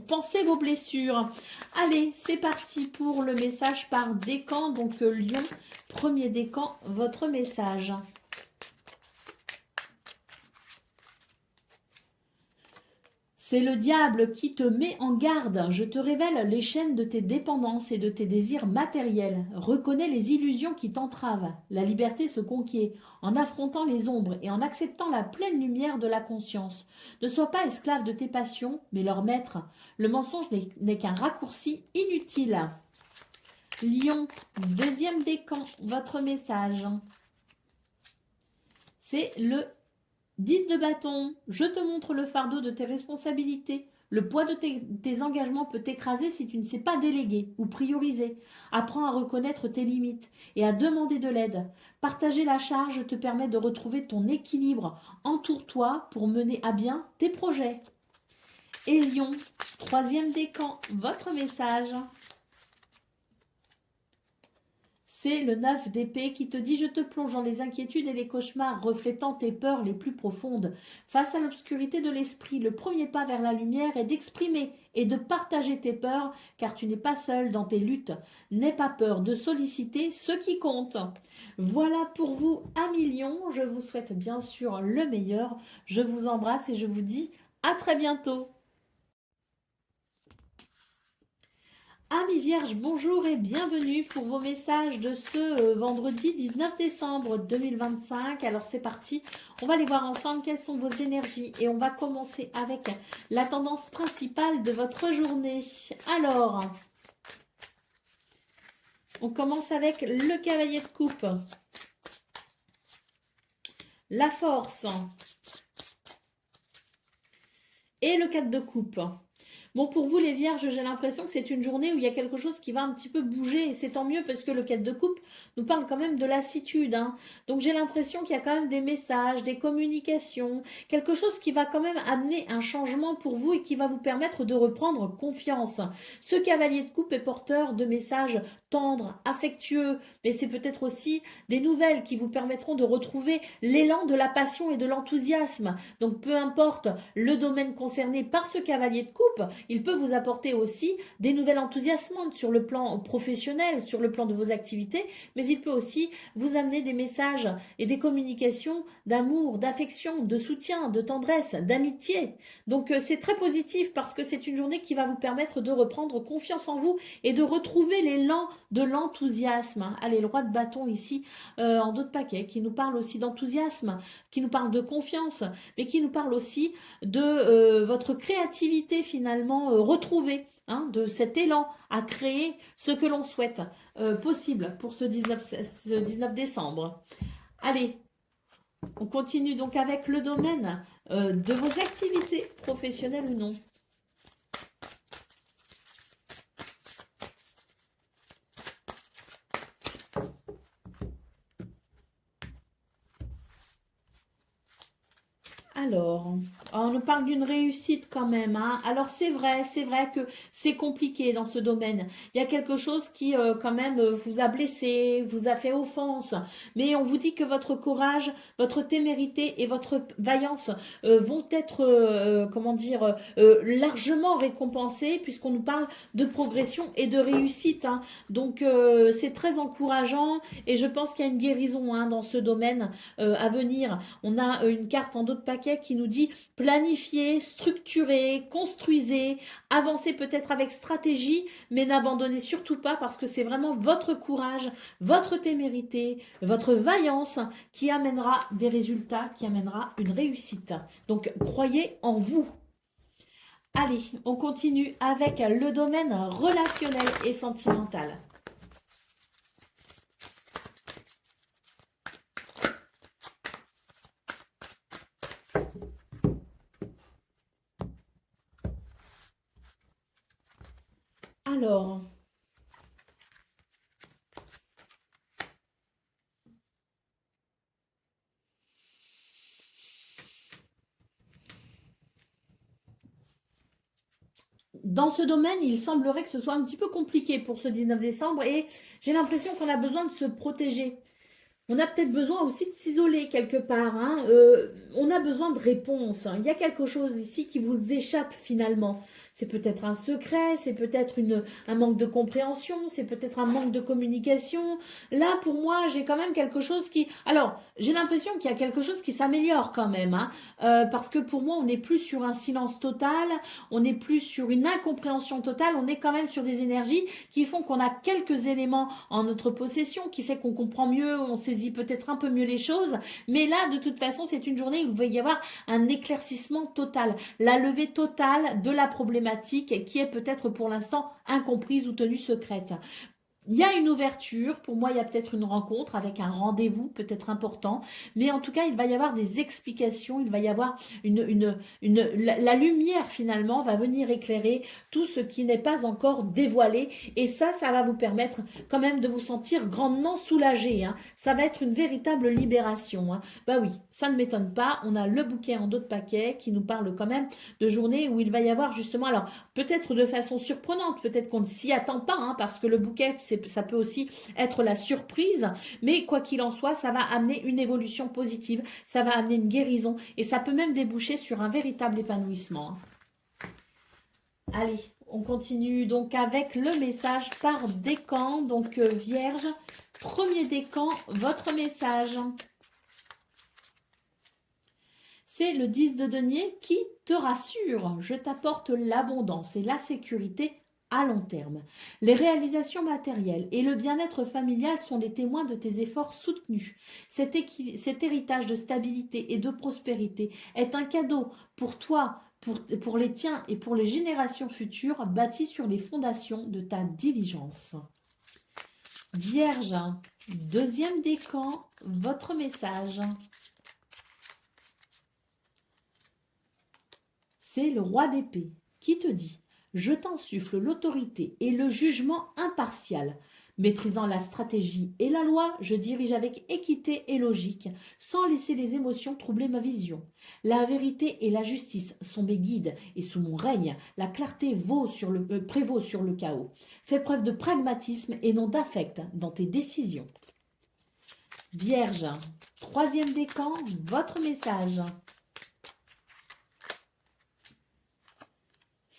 penser vos blessures. Allez, c'est parti pour le message par décan. Donc Lion, premier décan, votre message. C'est le diable qui te met en garde. Je te révèle les chaînes de tes dépendances et de tes désirs matériels. Reconnais les illusions qui t'entravent. La liberté se conquiert en affrontant les ombres et en acceptant la pleine lumière de la conscience. Ne sois pas esclave de tes passions, mais leur maître. Le mensonge n'est qu'un raccourci inutile. Lion, deuxième décan, votre message. C'est le 10 de bâton, je te montre le fardeau de tes responsabilités. Le poids de tes engagements peut t'écraser si tu ne sais pas déléguer ou prioriser. Apprends à reconnaître tes limites et à demander de l'aide. Partager la charge te permet de retrouver ton équilibre. Entoure-toi pour mener à bien tes projets. Et Lion, troisième décan, votre message. C'est le 9 d'épée qui te dit « Je te plonge dans les inquiétudes et les cauchemars, reflétant tes peurs les plus profondes. Face à l'obscurité de l'esprit, le premier pas vers la lumière est d'exprimer et de partager tes peurs, car tu n'es pas seul dans tes luttes. N'aie pas peur de solliciter ce qui compte. » Voilà pour vous, amis Lions. Je vous souhaite bien sûr le meilleur. Je vous embrasse et je vous dis à très bientôt. Amis Vierges, bonjour et bienvenue pour vos messages de ce vendredi 19 décembre 2025. Alors c'est parti, on va aller voir ensemble quelles sont vos énergies et on va commencer avec la tendance principale de votre journée. Alors, on commence avec le cavalier de coupe, la force et le 4 de coupe. Bon, pour vous les vierges, j'ai l'impression que c'est une journée où il y a quelque chose qui va un petit peu bouger et c'est tant mieux parce que le 4 de coupe nous parle quand même de lassitude, hein. Donc j'ai l'impression qu'il y a quand même des messages, des communications, quelque chose qui va quand même amener un changement pour vous et qui va vous permettre de reprendre confiance. Ce cavalier de coupe est porteur de messages tendres, affectueux, mais c'est peut-être aussi des nouvelles qui vous permettront de retrouver l'élan de la passion et de l'enthousiasme. Donc peu importe le domaine concerné par ce cavalier de coupe, il peut vous apporter aussi des nouvelles enthousiasmantes sur le plan professionnel, sur le plan de vos activités, mais il peut aussi vous amener des messages et des communications d'amour, d'affection, de soutien, de tendresse, d'amitié. Donc c'est très positif parce que c'est une journée qui va vous permettre de reprendre confiance en vous et de retrouver l'élan de l'enthousiasme. Allez, le roi de bâton ici, en dos de paquet, qui nous parle aussi d'enthousiasme, qui nous parle de confiance, mais qui nous parle aussi de votre créativité finalement retrouvée. Hein, de cet élan à créer ce que l'on souhaite possible pour ce 19 décembre. Allez, on continue donc avec le domaine de vos activités professionnelles ou non. Alors, on nous parle d'une réussite quand même. Hein. Alors c'est vrai que c'est compliqué dans ce domaine. Il y a quelque chose qui quand même vous a blessé, vous a fait offense. Mais on vous dit que votre courage, votre témérité et votre vaillance vont être, comment dire, largement récompensés puisqu'on nous parle de progression et de réussite. Hein. Donc c'est très encourageant et je pense qu'il y a une guérison hein, dans ce domaine à venir. On a une carte en dos de paquet qui nous dit planifier, structurer, construisez, avancez peut-être avec stratégie, mais n'abandonnez surtout pas parce que c'est vraiment votre courage, votre témérité, votre vaillance qui amènera des résultats, qui amènera une réussite. Donc croyez en vous. Allez, on continue avec le domaine relationnel et sentimental. Alors, dans ce domaine, il semblerait que ce soit un petit peu compliqué pour ce 19 décembre et j'ai l'impression qu'on a besoin de se protéger. On a peut-être besoin aussi de s'isoler quelque part. Hein. On a besoin de réponses. Hein. Il y a quelque chose ici qui vous échappe finalement. C'est peut-être un secret, c'est peut-être un manque de compréhension, c'est peut-être un manque de communication. Là, pour moi, j'ai quand même quelque chose qui... Alors, j'ai l'impression qu'il y a quelque chose qui s'améliore quand même. Hein. Parce que pour moi, on n'est plus sur un silence total, on n'est plus sur une incompréhension totale, on est quand même sur des énergies qui font qu'on a quelques éléments en notre possession, qui fait qu'on comprend mieux, on saisit peut-être un peu mieux les choses. Mais là, de toute façon, c'est une journée où il va y avoir un éclaircissement total, la levée totale de la problématique qui est peut-être pour l'instant incomprise ou tenue secrète. Il y a une ouverture, pour moi il y a peut-être une rencontre avec un rendez-vous peut-être important, mais en tout cas il va y avoir des explications, il va y avoir la lumière finalement va venir éclairer tout ce qui n'est pas encore dévoilé et ça va vous permettre quand même de vous sentir grandement soulagé, hein. Ça va être une véritable libération. Hein. Bah oui, ça ne m'étonne pas, on a le bouquet en dos de paquet qui nous parle quand même de journée où il va y avoir justement, alors peut-être de façon surprenante, peut-être qu'on ne s'y attend pas, hein, parce que le bouquet ça peut aussi être la surprise, mais quoi qu'il en soit, ça va amener une évolution positive, ça va amener une guérison et ça peut même déboucher sur un véritable épanouissement. Allez, on continue donc avec le message par décan, donc Vierge, premier décan, votre message. C'est le 10 de denier qui te rassure, je t'apporte l'abondance et la sécurité à long terme. Les réalisations matérielles et le bien-être familial sont les témoins de tes efforts soutenus. Cet héritage de stabilité et de prospérité est un cadeau pour toi, pour les tiens et pour les générations futures, bâti sur les fondations de ta diligence. Vierge, deuxième décan, votre message. C'est le roi d'épée qui te dit « Je t'insuffle l'autorité et le jugement impartial. Maîtrisant la stratégie et la loi, je dirige avec équité et logique, sans laisser les émotions troubler ma vision. La vérité et la justice sont mes guides, et sous mon règne, la clarté prévaut sur le chaos. Fais preuve de pragmatisme et non d'affect dans tes décisions. » Vierge, troisième décan, votre message.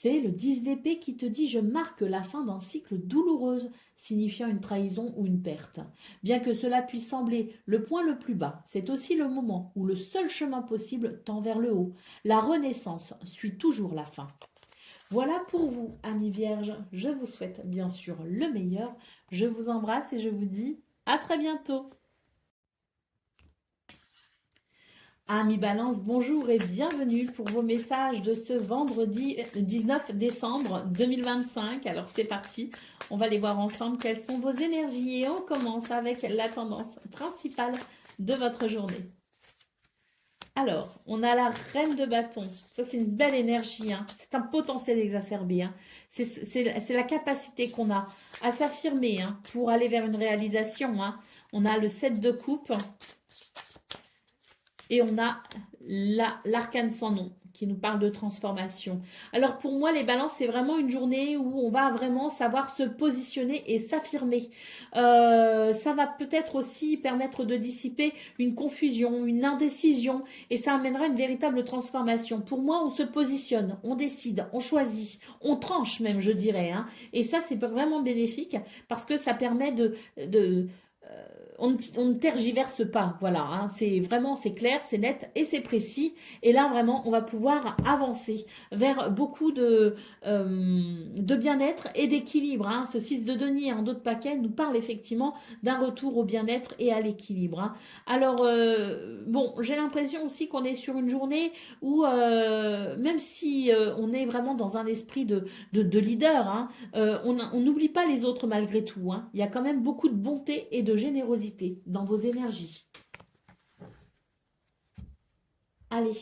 c'est le 10 d'épée qui te dit « Je marque la fin d'un cycle douloureuse », signifiant une trahison ou une perte. Bien que cela puisse sembler le point le plus bas, c'est aussi le moment où le seul chemin possible tend vers le haut. La renaissance suit toujours la fin. Voilà pour vous, amis vierges. Je vous souhaite bien sûr le meilleur. Je vous embrasse et je vous dis à très bientôt. Amis Balance, bonjour et bienvenue pour vos messages de ce vendredi 19 décembre 2025. Alors c'est parti, on va les voir ensemble quelles sont vos énergies et on commence avec la tendance principale de votre journée. Alors, on a la reine de bâton. Ça, c'est une belle énergie. Hein. C'est un potentiel exacerbé. Hein. C'est la capacité qu'on a à s'affirmer hein, pour aller vers une réalisation. Hein. On a le 7 de coupe. Et on a l'arcane sans nom qui nous parle de transformation. Alors pour moi, les balances, c'est vraiment une journée où on va vraiment savoir se positionner et s'affirmer. Ça va peut-être aussi permettre de dissiper une confusion, une indécision, et ça amènera une véritable transformation. Pour moi, on se positionne, on décide, on choisit, on tranche même, je dirais. Hein. Et ça, c'est vraiment bénéfique parce que ça permet on ne tergiverse pas, voilà, hein, c'est vraiment, c'est clair, c'est net et c'est précis. Et là, vraiment, on va pouvoir avancer vers beaucoup de bien-être et d'équilibre. Hein. Ce 6 de denier en dos de paquet nous parle effectivement d'un retour au bien-être et à l'équilibre. Hein. Alors, bon, j'ai l'impression aussi qu'on est sur une journée où, même si on est vraiment dans un esprit de leader, hein, on n'oublie pas les autres malgré tout. Hein. Il y a quand même beaucoup de bonté et de générosité dans vos énergies. Allez,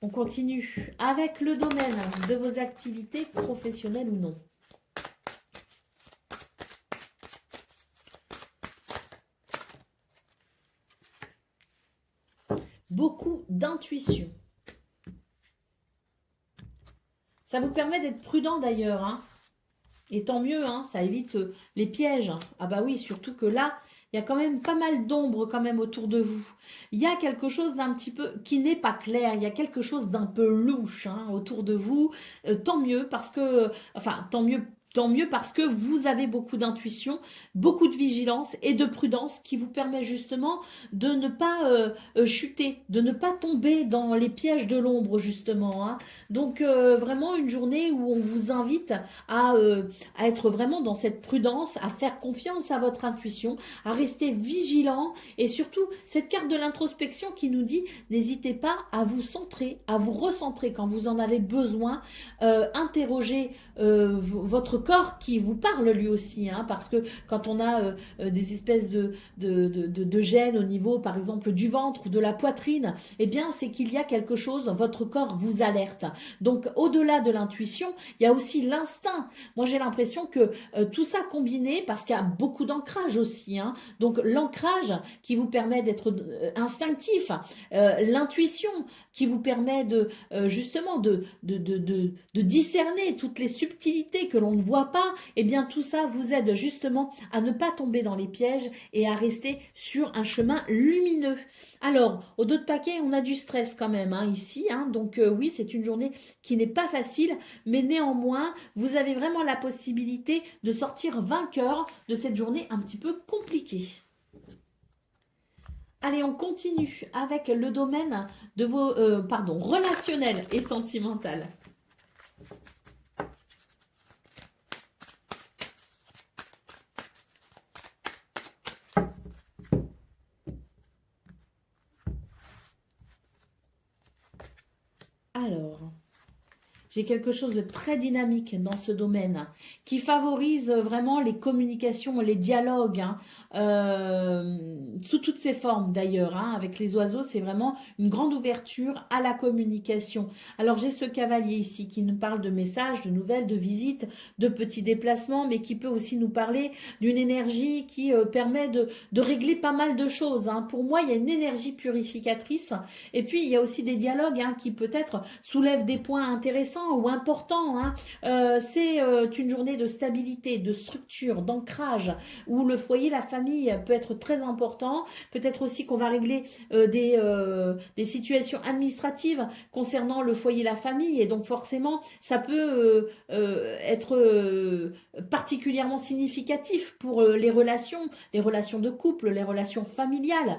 on continue avec le domaine de vos activités professionnelles ou non. Beaucoup d'intuition. Ça vous permet d'être prudent d'ailleurs. Hein. Et tant mieux, hein, ça évite les pièges. Ah bah oui, surtout que là, il y a quand même pas mal d'ombre quand même autour de vous. Il y a quelque chose d'un petit peu qui n'est pas clair. Il y a quelque chose d'un peu louche hein, autour de vous. Tant mieux parce que, enfin, tant mieux parce que vous avez beaucoup d'intuition, beaucoup de vigilance et de prudence qui vous permet justement de ne pas chuter, de ne pas tomber dans les pièges de l'ombre justement. Hein. Donc vraiment une journée où on vous invite à être vraiment dans cette prudence, à faire confiance à votre intuition, à rester vigilant et surtout cette carte de l'introspection qui nous dit n'hésitez pas à vous centrer, à vous recentrer quand vous en avez besoin, interrogez votre corps qui vous parle lui aussi, hein, parce que quand on a des espèces de gènes au niveau par exemple du ventre ou de la poitrine, eh bien c'est qu'il y a quelque chose, votre corps vous alerte. Donc au-delà de l'intuition, il y a aussi l'instinct. Moi j'ai l'impression que tout ça combiné, parce qu'il y a beaucoup d'ancrage aussi, hein, donc l'ancrage qui vous permet d'être instinctif, l'intuition qui vous permet justement de discerner toutes les subtilités que l'on ne voit pas, et bien tout ça vous aide justement à ne pas tomber dans les pièges et à rester sur un chemin lumineux. Alors, au dos de paquet, on a du stress quand même hein, ici, hein, donc oui, c'est une journée qui n'est pas facile, mais néanmoins, vous avez vraiment la possibilité de sortir vainqueur de cette journée un petit peu compliquée. Allez, on continue avec le domaine de vos relationnel et sentimental. Alors, j'ai quelque chose de très dynamique dans ce domaine qui favorise vraiment les communications, les dialogues, hein, sous toutes ses formes d'ailleurs. Hein, avec les oiseaux, c'est vraiment une grande ouverture à la communication. Alors j'ai ce cavalier ici qui nous parle de messages, de nouvelles, de visites, de petits déplacements, mais qui peut aussi nous parler d'une énergie qui permet de régler pas mal de choses. Hein. Pour moi, il y a une énergie purificatrice et puis il y a aussi des dialogues hein, qui peut-être soulèvent des points intéressants intéressant ou important, hein. C'est une journée de stabilité, de structure, d'ancrage, où le foyer, la famille peut être très important. Peut-être aussi qu'on va régler des situations administratives concernant le foyer, la famille. Et donc forcément, ça peut être particulièrement significatif pour les relations de couple, les relations familiales.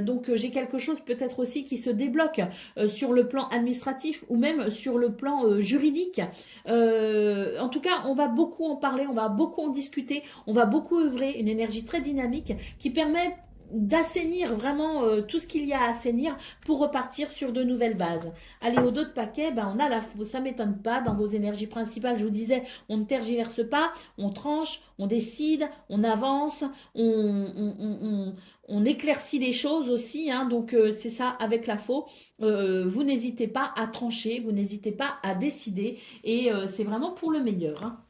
Donc j'ai quelque chose peut-être aussi qui se débloque sur le plan administratif ou même sur le plan juridique. En tout cas, on va beaucoup en parler, on va beaucoup en discuter, on va beaucoup œuvrer, une énergie très dynamique qui permet d'assainir vraiment tout ce qu'il y a à assainir pour repartir sur de nouvelles bases. Allez, au dos de paquet, ben, on a ça m'étonne pas, dans vos énergies principales, je vous disais, on ne tergiverse pas, on tranche, on décide, on avance, on éclaircit les choses aussi, hein, donc c'est ça avec la faux. Vous n'hésitez pas à trancher, vous n'hésitez pas à décider, et c'est vraiment pour le meilleur, hein.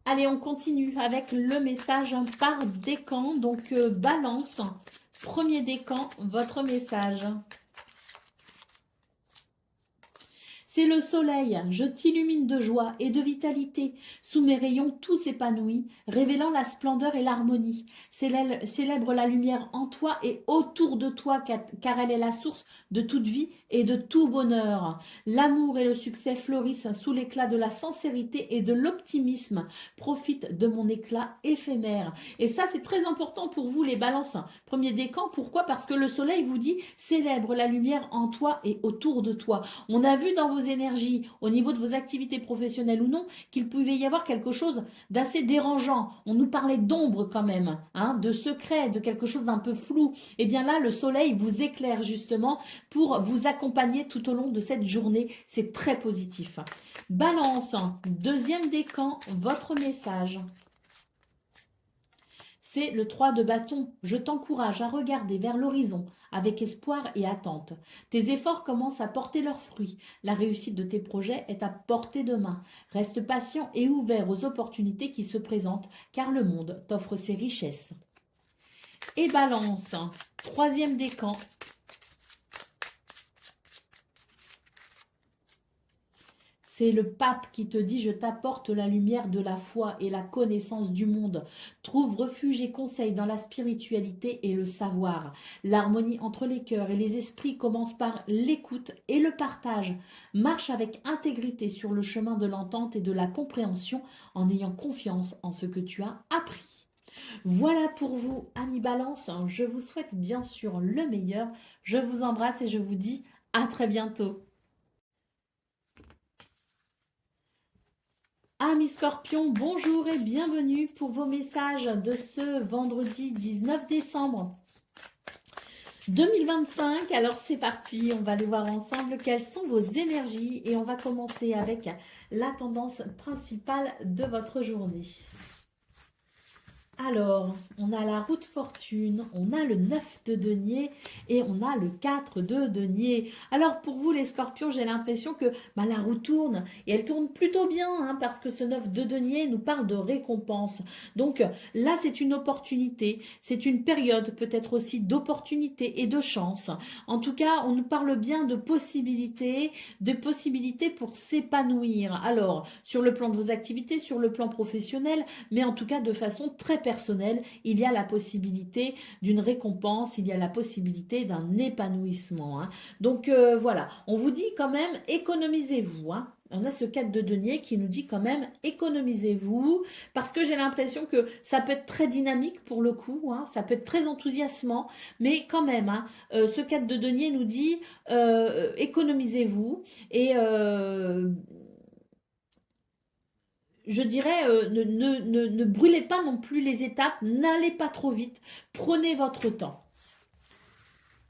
Allez, on continue avec le message par décan. Donc, balance, premier décan, votre message. C'est le soleil, je t'illumine de joie et de vitalité. Sous mes rayons, tout s'épanouit, révélant la splendeur et l'harmonie. Célèbre la lumière en toi et autour de toi, car elle est la source de toute vie et de tout bonheur. L'amour et le succès fleurissent sous l'éclat de la sincérité et de l'optimisme. Profite de mon éclat éphémère. Et ça, c'est très important pour vous, les balances. Premier décan, pourquoi? Parce que le soleil vous dit, célèbre la lumière en toi et autour de toi. On a vu dans vos énergies, au niveau de vos activités professionnelles ou non, qu'il pouvait y avoir quelque chose d'assez dérangeant. On nous parlait d'ombre quand même, hein, de secret, de quelque chose d'un peu flou. Et bien là, le soleil vous éclaire justement pour vous accompagner tout au long de cette journée. C'est très positif. Balance, deuxième décan, votre message. C'est le 3 de bâton. Je t'encourage à regarder vers l'horizon avec espoir et attente. Tes efforts commencent à porter leurs fruits. La réussite de tes projets est à portée de main. Reste patient et ouvert aux opportunités qui se présentent, car le monde t'offre ses richesses. Et balance, troisième décan. C'est le pape qui te dit « Je t'apporte la lumière de la foi et la connaissance du monde. Trouve refuge et conseil dans la spiritualité et le savoir. L'harmonie entre les cœurs et les esprits commence par l'écoute et le partage. Marche avec intégrité sur le chemin de l'entente et de la compréhension en ayant confiance en ce que tu as appris. » Voilà pour vous, amis Balance. Je vous souhaite bien sûr le meilleur. Je vous embrasse et je vous dis à très bientôt. Amis Scorpions, bonjour et bienvenue pour vos messages de ce vendredi 19 décembre 2025. Alors c'est parti, on va aller voir ensemble quelles sont vos énergies et on va commencer avec la tendance principale de votre journée. Alors, on a la roue de fortune, on a le 9 de denier et on a le 4 de denier. Alors, pour vous les scorpions, j'ai l'impression que la roue tourne et elle tourne plutôt bien hein, parce que ce 9 de denier nous parle de récompense. Donc là, c'est une opportunité, c'est une période peut-être aussi d'opportunité et de chance. En tout cas, on nous parle bien de possibilités pour s'épanouir. Alors, sur le plan de vos activités, sur le plan professionnel, mais en tout cas de façon très personnel, il y a la possibilité d'une récompense, il y a la possibilité d'un épanouissement. Hein. Donc voilà, on vous dit quand même économisez-vous. Hein. On a ce 4 de denier qui nous dit quand même économisez-vous parce que j'ai l'impression que ça peut être très dynamique pour le coup, hein, ça peut être très enthousiasmant, mais quand même, hein, ce 4 de denier nous dit économisez-vous et je dirais, ne brûlez pas non plus les étapes, n'allez pas trop vite, prenez votre temps.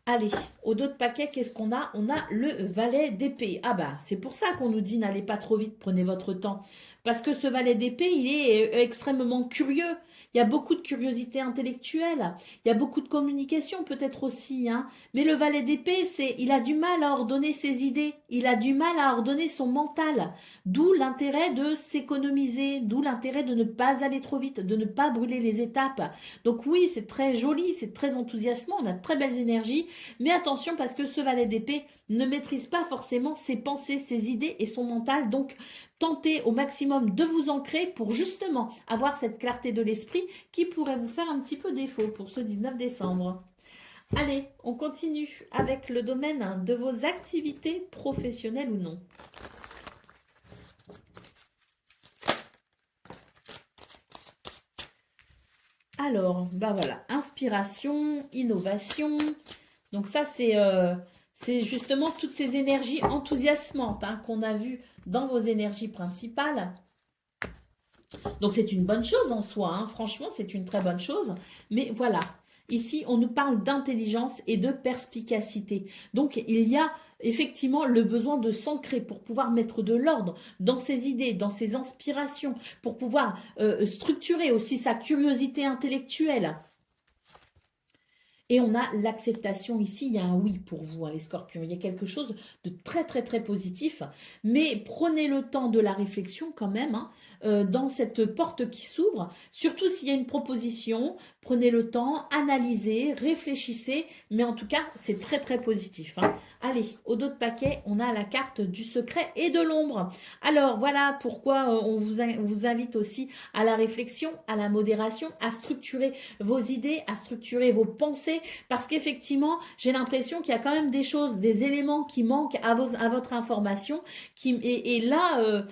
Allez, au dos de paquet, qu'est-ce qu'on a? On a le valet d'épée. Ah bah, c'est pour ça qu'on nous dit n'allez pas trop vite, prenez votre temps. Parce que ce valet d'épée, il est extrêmement curieux. Il y a beaucoup de curiosité intellectuelle. Il y a beaucoup de communication peut-être aussi. Hein. Mais le valet d'épée, il a du mal à ordonner ses idées. Il a du mal à ordonner son mental. D'où l'intérêt de s'économiser. D'où l'intérêt de ne pas aller trop vite, de ne pas brûler les étapes. Donc oui, c'est très joli, c'est très enthousiasmant. On a de très belles énergies. Mais attention parce que ce valet d'épée, ne maîtrise pas forcément ses pensées, ses idées et son mental. Donc, tentez au maximum de vous ancrer pour justement avoir cette clarté de l'esprit qui pourrait vous faire un petit peu défaut pour ce 19 décembre. Allez, on continue avec le domaine de vos activités professionnelles ou non. Alors, ben voilà, inspiration, innovation. Donc ça, c'est justement toutes ces énergies enthousiasmantes qu'on a vues dans vos énergies principales. Donc c'est une bonne chose en soi, franchement, c'est une très bonne chose. Mais voilà, ici, on nous parle d'intelligence et de perspicacité. Donc il y a effectivement le besoin de s'ancrer pour pouvoir mettre de l'ordre dans ses idées, dans ses inspirations, pour pouvoir structurer aussi sa curiosité intellectuelle. Et on a l'acceptation ici, il y a un oui pour vous, les scorpions. Il y a quelque chose de très, très, très positif. Mais prenez le temps de la réflexion quand même, dans cette porte qui s'ouvre. Surtout s'il y a une proposition, prenez le temps, analysez, réfléchissez. Mais en tout cas, c'est très, très positif. Allez, au dos de paquet, on a la carte du secret et de l'ombre. Alors, voilà pourquoi on vous invite aussi à la réflexion, à la modération, à structurer vos idées, à structurer vos pensées, parce qu'effectivement, j'ai l'impression qu'il y a quand même des choses, des éléments qui manquent à votre information, et là,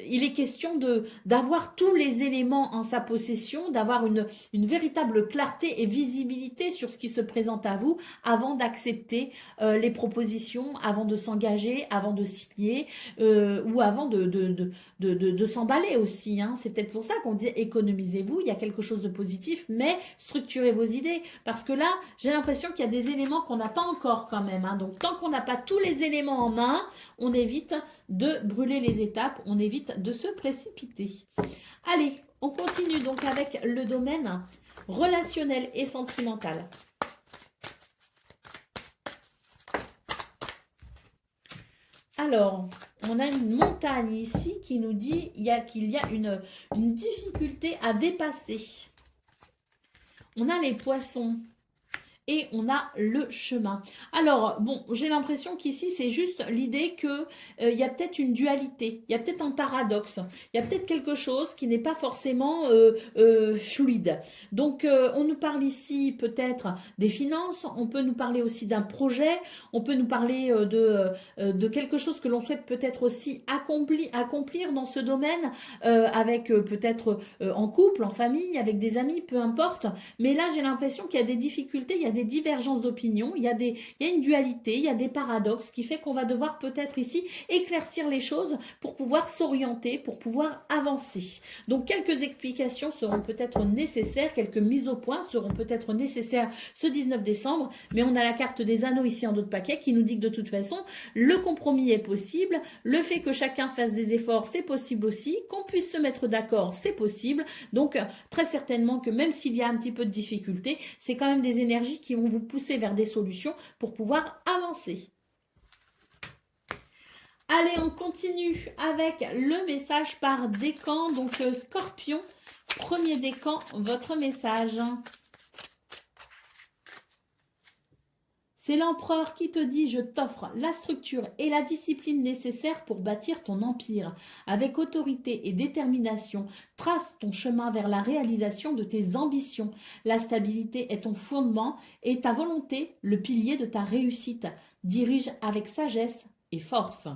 il est question d'avoir tous les éléments en sa possession, d'avoir une véritable clarté et visibilité sur ce qui se présente à vous avant d'accepter les propositions, avant de s'engager, avant de signer ou avant de s'emballer aussi. C'est peut-être pour ça qu'on dit économisez-vous, il y a quelque chose de positif, mais structurez vos idées. Parce que là, j'ai l'impression qu'il y a des éléments qu'on n'a pas encore quand même. Donc tant qu'on n'a pas tous les éléments en main, on évite de brûler les étapes, on évite de se précipiter. Allez, on continue donc avec le domaine relationnel et sentimental. Alors, on a une montagne ici qui nous dit qu'il y a une difficulté à dépasser. On a les poissons. Et on a le chemin. Alors, bon, j'ai l'impression qu'ici, c'est juste l'idée qu'il y a peut-être une dualité, il y a peut-être un paradoxe, il y a peut-être quelque chose qui n'est pas forcément fluide. Donc, on nous parle ici peut-être des finances, on peut nous parler aussi d'un projet, on peut nous parler de quelque chose que l'on souhaite peut-être aussi accomplir dans ce domaine, avec peut-être en couple, en famille, avec des amis, peu importe. Mais là, j'ai l'impression qu'il y a des difficultés, il y a des divergences d'opinion, il y a une dualité, il y a des paradoxes qui fait qu'on va devoir peut-être ici éclaircir les choses pour pouvoir s'orienter, pour pouvoir avancer. Donc quelques explications seront peut-être nécessaires, quelques mises au point seront peut-être nécessaires ce 19 décembre, mais on a la carte des anneaux ici en dos de paquet qui nous dit que de toute façon, le compromis est possible, le fait que chacun fasse des efforts, c'est possible aussi, qu'on puisse se mettre d'accord, c'est possible, donc très certainement que même s'il y a un petit peu de difficulté, c'est quand même des énergies qui vont vous pousser vers des solutions pour pouvoir avancer. Allez, on continue avec le message par décan. Donc, Scorpion, premier décan, votre message. C'est l'empereur qui te dit « Je t'offre la structure et la discipline nécessaires pour bâtir ton empire. Avec autorité et détermination, trace ton chemin vers la réalisation de tes ambitions. La stabilité est ton fondement et ta volonté le pilier de ta réussite. Dirige avec sagesse et force. »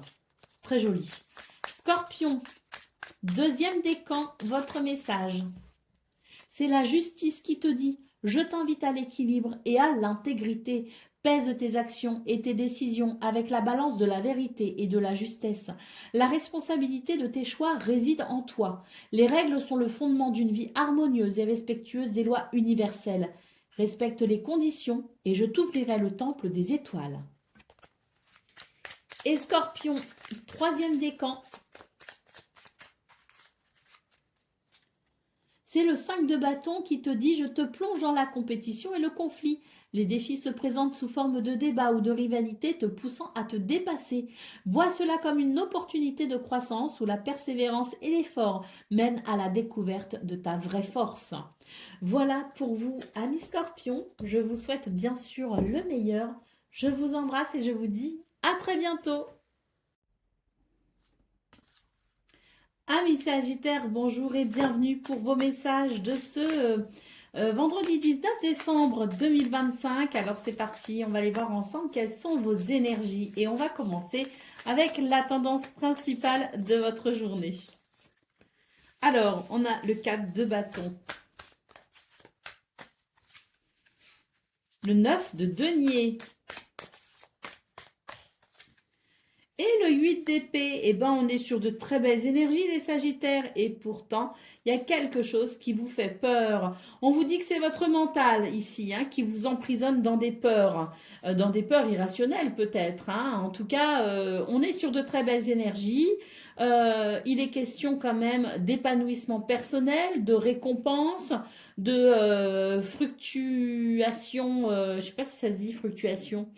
Très joli. Scorpion, deuxième décan, votre message. C'est la justice qui te dit « Je t'invite à l'équilibre et à l'intégrité. » Pèse tes actions et tes décisions avec la balance de la vérité et de la justesse. La responsabilité de tes choix réside en toi. Les règles sont le fondement d'une vie harmonieuse et respectueuse des lois universelles. Respecte les conditions et je t'ouvrirai le temple des étoiles. Et Scorpion, troisième décan. C'est le 5 de bâton qui te dit « Je te plonge dans la compétition et le conflit. » Les défis se présentent sous forme de débat ou de rivalité te poussant à te dépasser. Vois cela comme une opportunité de croissance où la persévérance et l'effort mènent à la découverte de ta vraie force. Voilà pour vous, amis Scorpions. Je vous souhaite bien sûr le meilleur Je vous embrasse et je vous dis à très bientôt. Amis Sagittaires, bonjour et bienvenue pour vos messages de ce vendredi 19 décembre 2025. Alors c'est parti, on va aller voir ensemble quelles sont vos énergies et on va commencer avec la tendance principale de votre journée. Alors, on a le 4 de bâton, le 9 de denier et le 8 d'épée. Eh ben, on est sur de très belles énergies, les Sagittaires, et pourtant, il y a quelque chose qui vous fait peur. On vous dit que c'est votre mental ici, hein, qui vous emprisonne dans des peurs irrationnelles peut-être. Hein. En tout cas, on est sur de très belles énergies. Il est question quand même d'épanouissement personnel, de récompense, de fructuation, je ne sais pas si ça se dit fructuation,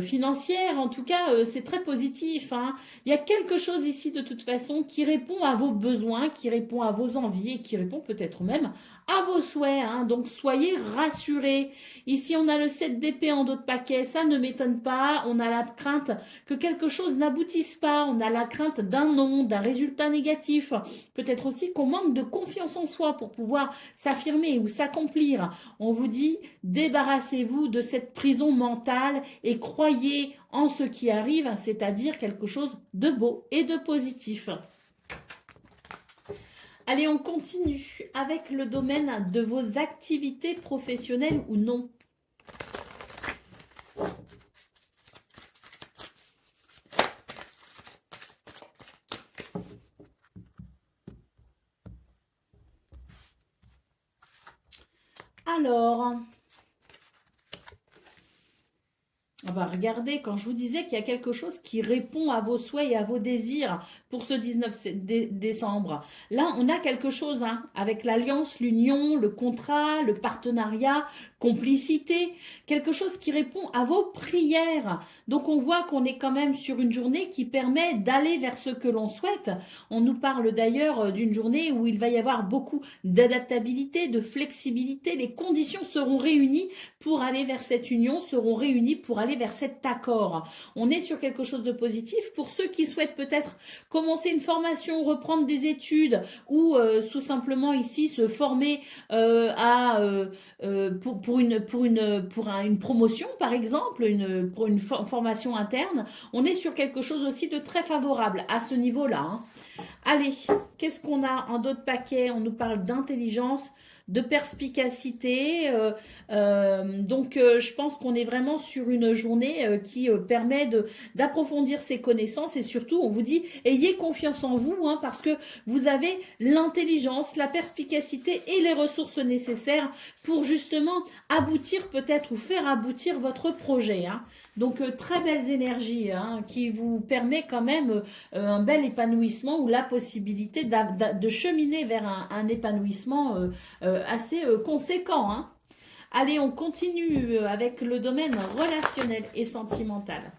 financière. En tout cas, c'est très positif. Hein. Il y a quelque chose ici de toute façon qui répond à vos besoins, qui répond à vos envies et qui répond peut-être même à vos souhaits. Hein. Donc soyez rassurés. Ici, on a le 7 d'épée en dos de paquet. Ça ne m'étonne pas. On a la crainte que quelque chose n'aboutisse pas. On a la crainte d'un non, d'un résultat négatif. Peut-être aussi qu'on manque de confiance en soi pour pouvoir s'affirmer ou s'accomplir. On vous dit, débarrassez-vous de cette prison mentale et croyez en ce qui arrive, c'est-à-dire quelque chose de beau et de positif. Allez, on continue avec le domaine de vos activités professionnelles ou non. Alors, regardez, quand je vous disais qu'il y a quelque chose qui répond à vos souhaits et à vos désirs pour ce 19 décembre, là, on a quelque chose hein, avec l'alliance, l'union, le contrat, le partenariat, complicité, quelque chose qui répond à vos prières. Donc, on voit qu'on est quand même sur une journée qui permet d'aller vers ce que l'on souhaite. On nous parle d'ailleurs d'une journée où il va y avoir beaucoup d'adaptabilité, de flexibilité. Les conditions seront réunies pour aller vers cette union, seront réunies pour aller vers cet accord. On est sur quelque chose de positif. Pour ceux qui souhaitent peut-être commencer une formation, reprendre des études ou tout simplement ici se former pour une promotion par exemple, pour une formation interne, on est sur quelque chose aussi de très favorable à ce niveau-là. Hein. Allez, qu'est-ce qu'on a en d'autres paquets? On nous parle d'intelligence, de perspicacité. Donc, je pense qu'on est vraiment sur une journée qui permet d'approfondir ses connaissances et surtout, on vous dit, ayez confiance en vous hein, parce que vous avez l'intelligence, la perspicacité et les ressources nécessaires pour justement aboutir peut-être ou faire aboutir votre projet. Hein. Donc, très belles énergies hein, qui vous permet quand même un bel épanouissement ou la possibilité de cheminer vers un épanouissement assez conséquent. Hein. Allez, on continue avec le domaine relationnel et sentimental.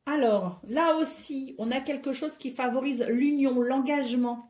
Alors, là aussi, on a quelque chose qui favorise l'union, l'engagement,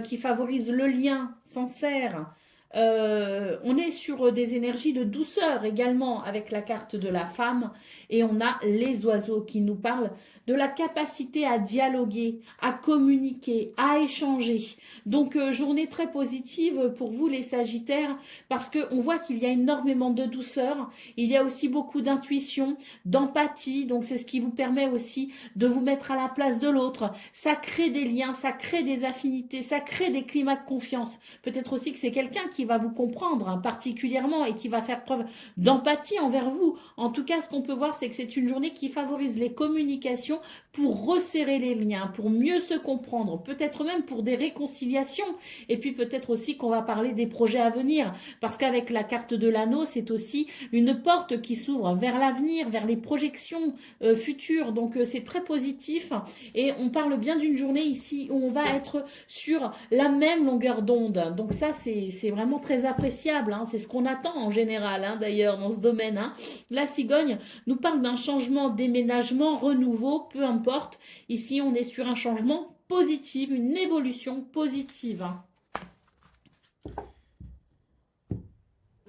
qui favorise le lien sincère. On est sur des énergies de douceur également avec la carte de la femme et on a les oiseaux qui nous parlent de la capacité à dialoguer, à communiquer, à échanger. Donc journée très positive pour vous les Sagittaires parce qu'on voit qu'il y a énormément de douceur, il y a aussi beaucoup d'intuition, d'empathie, donc c'est ce qui vous permet aussi de vous mettre à la place de l'autre. Ça crée des liens, ça crée des affinités, ça crée des climats de confiance. Peut-être aussi que c'est quelqu'un qui va vous comprendre hein, particulièrement et qui va faire preuve d'empathie envers vous. En tout cas, ce qu'on peut voir, c'est que c'est une journée qui favorise les communications pour resserrer les liens, pour mieux se comprendre, peut-être même pour des réconciliations. Et puis peut-être aussi qu'on va parler des projets à venir, parce qu'avec la carte de l'anneau, c'est aussi une porte qui s'ouvre vers l'avenir, vers les projections futures. Donc c'est très positif et on parle bien d'une journée ici où on va être sur la même longueur d'onde. Donc ça, c'est vraiment vraiment très appréciable, hein. C'est ce qu'on attend en général, hein, d'ailleurs, dans ce domaine, hein. La cigogne nous parle d'un changement, déménagement, renouveau, peu importe. Ici, on est sur un changement positif, une évolution positive, hein.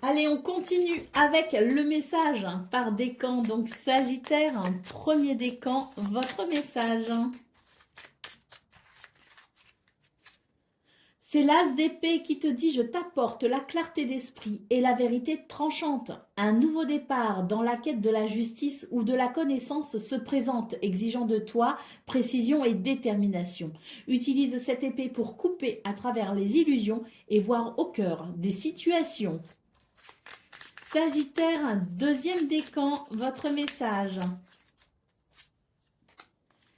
Allez, on continue avec le message par décan. Donc, Sagittaire, premier décan, votre message. C'est l'as d'épée qui te dit « Je t'apporte la clarté d'esprit et la vérité tranchante. Un nouveau départ dans la quête de la justice ou de la connaissance se présente, exigeant de toi précision et détermination. Utilise cette épée pour couper à travers les illusions et voir au cœur des situations. » Sagittaire, deuxième décan, votre message.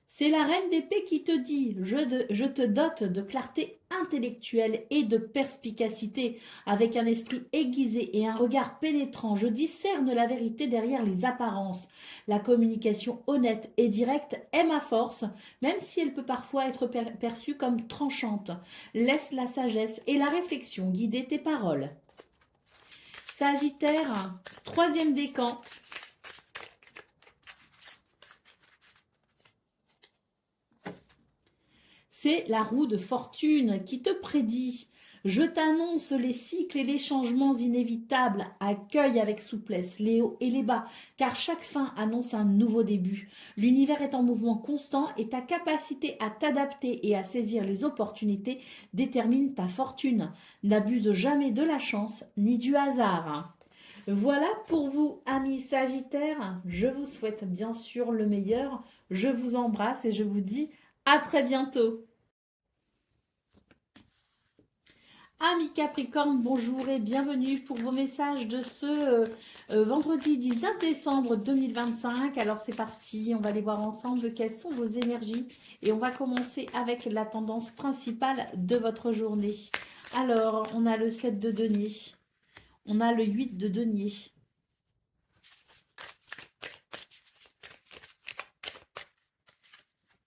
C'est la reine d'épée qui te dit « Je te dote de clarté intellectuelle et de perspicacité. Avec un esprit aiguisé et un regard pénétrant, je discerne la vérité derrière les apparences. La communication honnête et directe est ma force, même si elle peut parfois être perçue comme tranchante. Laisse la sagesse et la réflexion guider tes paroles. » Sagittaire, troisième décan. C'est la roue de fortune qui te prédit. Je t'annonce les cycles et les changements inévitables. Accueille avec souplesse les hauts et les bas, car chaque fin annonce un nouveau début. L'univers est en mouvement constant et ta capacité à t'adapter et à saisir les opportunités détermine ta fortune. N'abuse jamais de la chance ni du hasard. Voilà pour vous, amis Sagittaires. Je vous souhaite bien sûr le meilleur. Je vous embrasse et je vous dis à très bientôt. Amis Capricorne, bonjour et bienvenue pour vos messages de ce vendredi 19 décembre 2025. Alors c'est parti, on va aller voir ensemble quelles sont vos énergies et on va commencer avec la tendance principale de votre journée. Alors, on a le 7 de denier, on a le 8 de denier.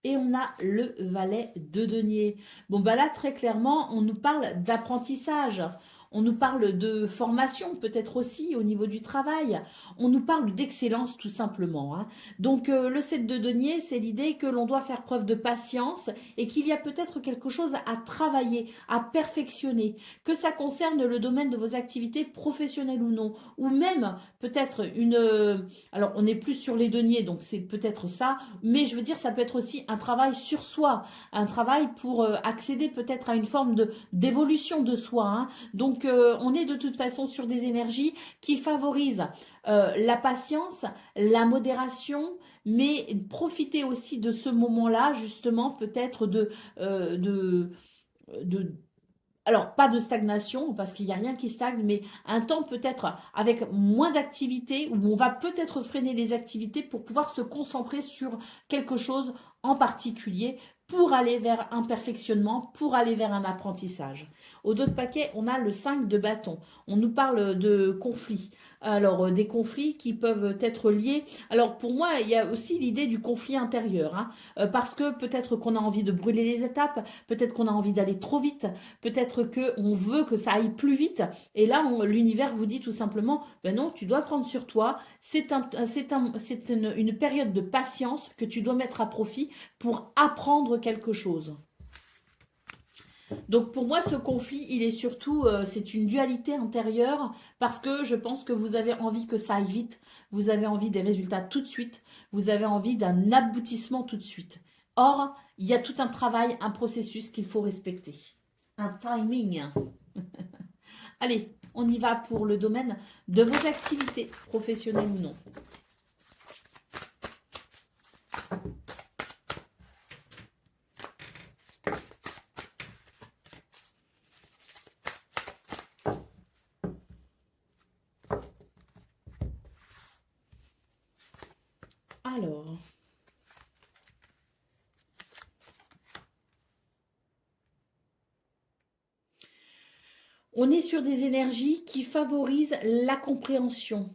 Et on a le valet de denier. Bon, bah là, très clairement, on nous parle d'apprentissage. On nous parle de formation, peut-être aussi, au niveau du travail. On nous parle d'excellence, tout simplement, hein. Donc, le 7 de denier, c'est l'idée que l'on doit faire preuve de patience et qu'il y a peut-être quelque chose à travailler, à perfectionner, que ça concerne le domaine de vos activités professionnelles ou non, ou même peut-être alors, on est plus sur les deniers, donc c'est peut-être ça, mais je veux dire, ça peut être aussi un travail sur soi, un travail pour accéder peut-être à une forme d'évolution de soi, hein. Donc, on est de toute façon sur des énergies qui favorisent la patience, la modération, mais profiter aussi de ce moment-là, justement, peut-être alors, pas de stagnation, parce qu'il n'y a rien qui stagne, mais un temps peut-être avec moins d'activités, où on va peut-être freiner les activités pour pouvoir se concentrer sur quelque chose en particulier, pour aller vers un perfectionnement, pour aller vers un apprentissage. Au dos de paquet, on a le 5 de bâton. On nous parle de conflits. Alors, des conflits qui peuvent être liés. Alors, pour moi, il y a aussi l'idée du conflit intérieur, hein, parce que peut-être qu'on a envie de brûler les étapes, peut-être qu'on a envie d'aller trop vite, peut-être qu'on veut que ça aille plus vite. Et là, l'univers vous dit tout simplement, ben non, tu dois prendre sur toi. C'est une période de patience que tu dois mettre à profit pour apprendre quelque chose. Donc pour moi, ce conflit, il est surtout, c'est une dualité intérieure parce que je pense que vous avez envie que ça aille vite, vous avez envie des résultats tout de suite, vous avez envie d'un aboutissement tout de suite. Or, il y a tout un travail, un processus qu'il faut respecter. Un timing. Allez, on y va pour le domaine de vos activités, professionnelles ou non. Alors, on est sur des énergies qui favorisent la compréhension,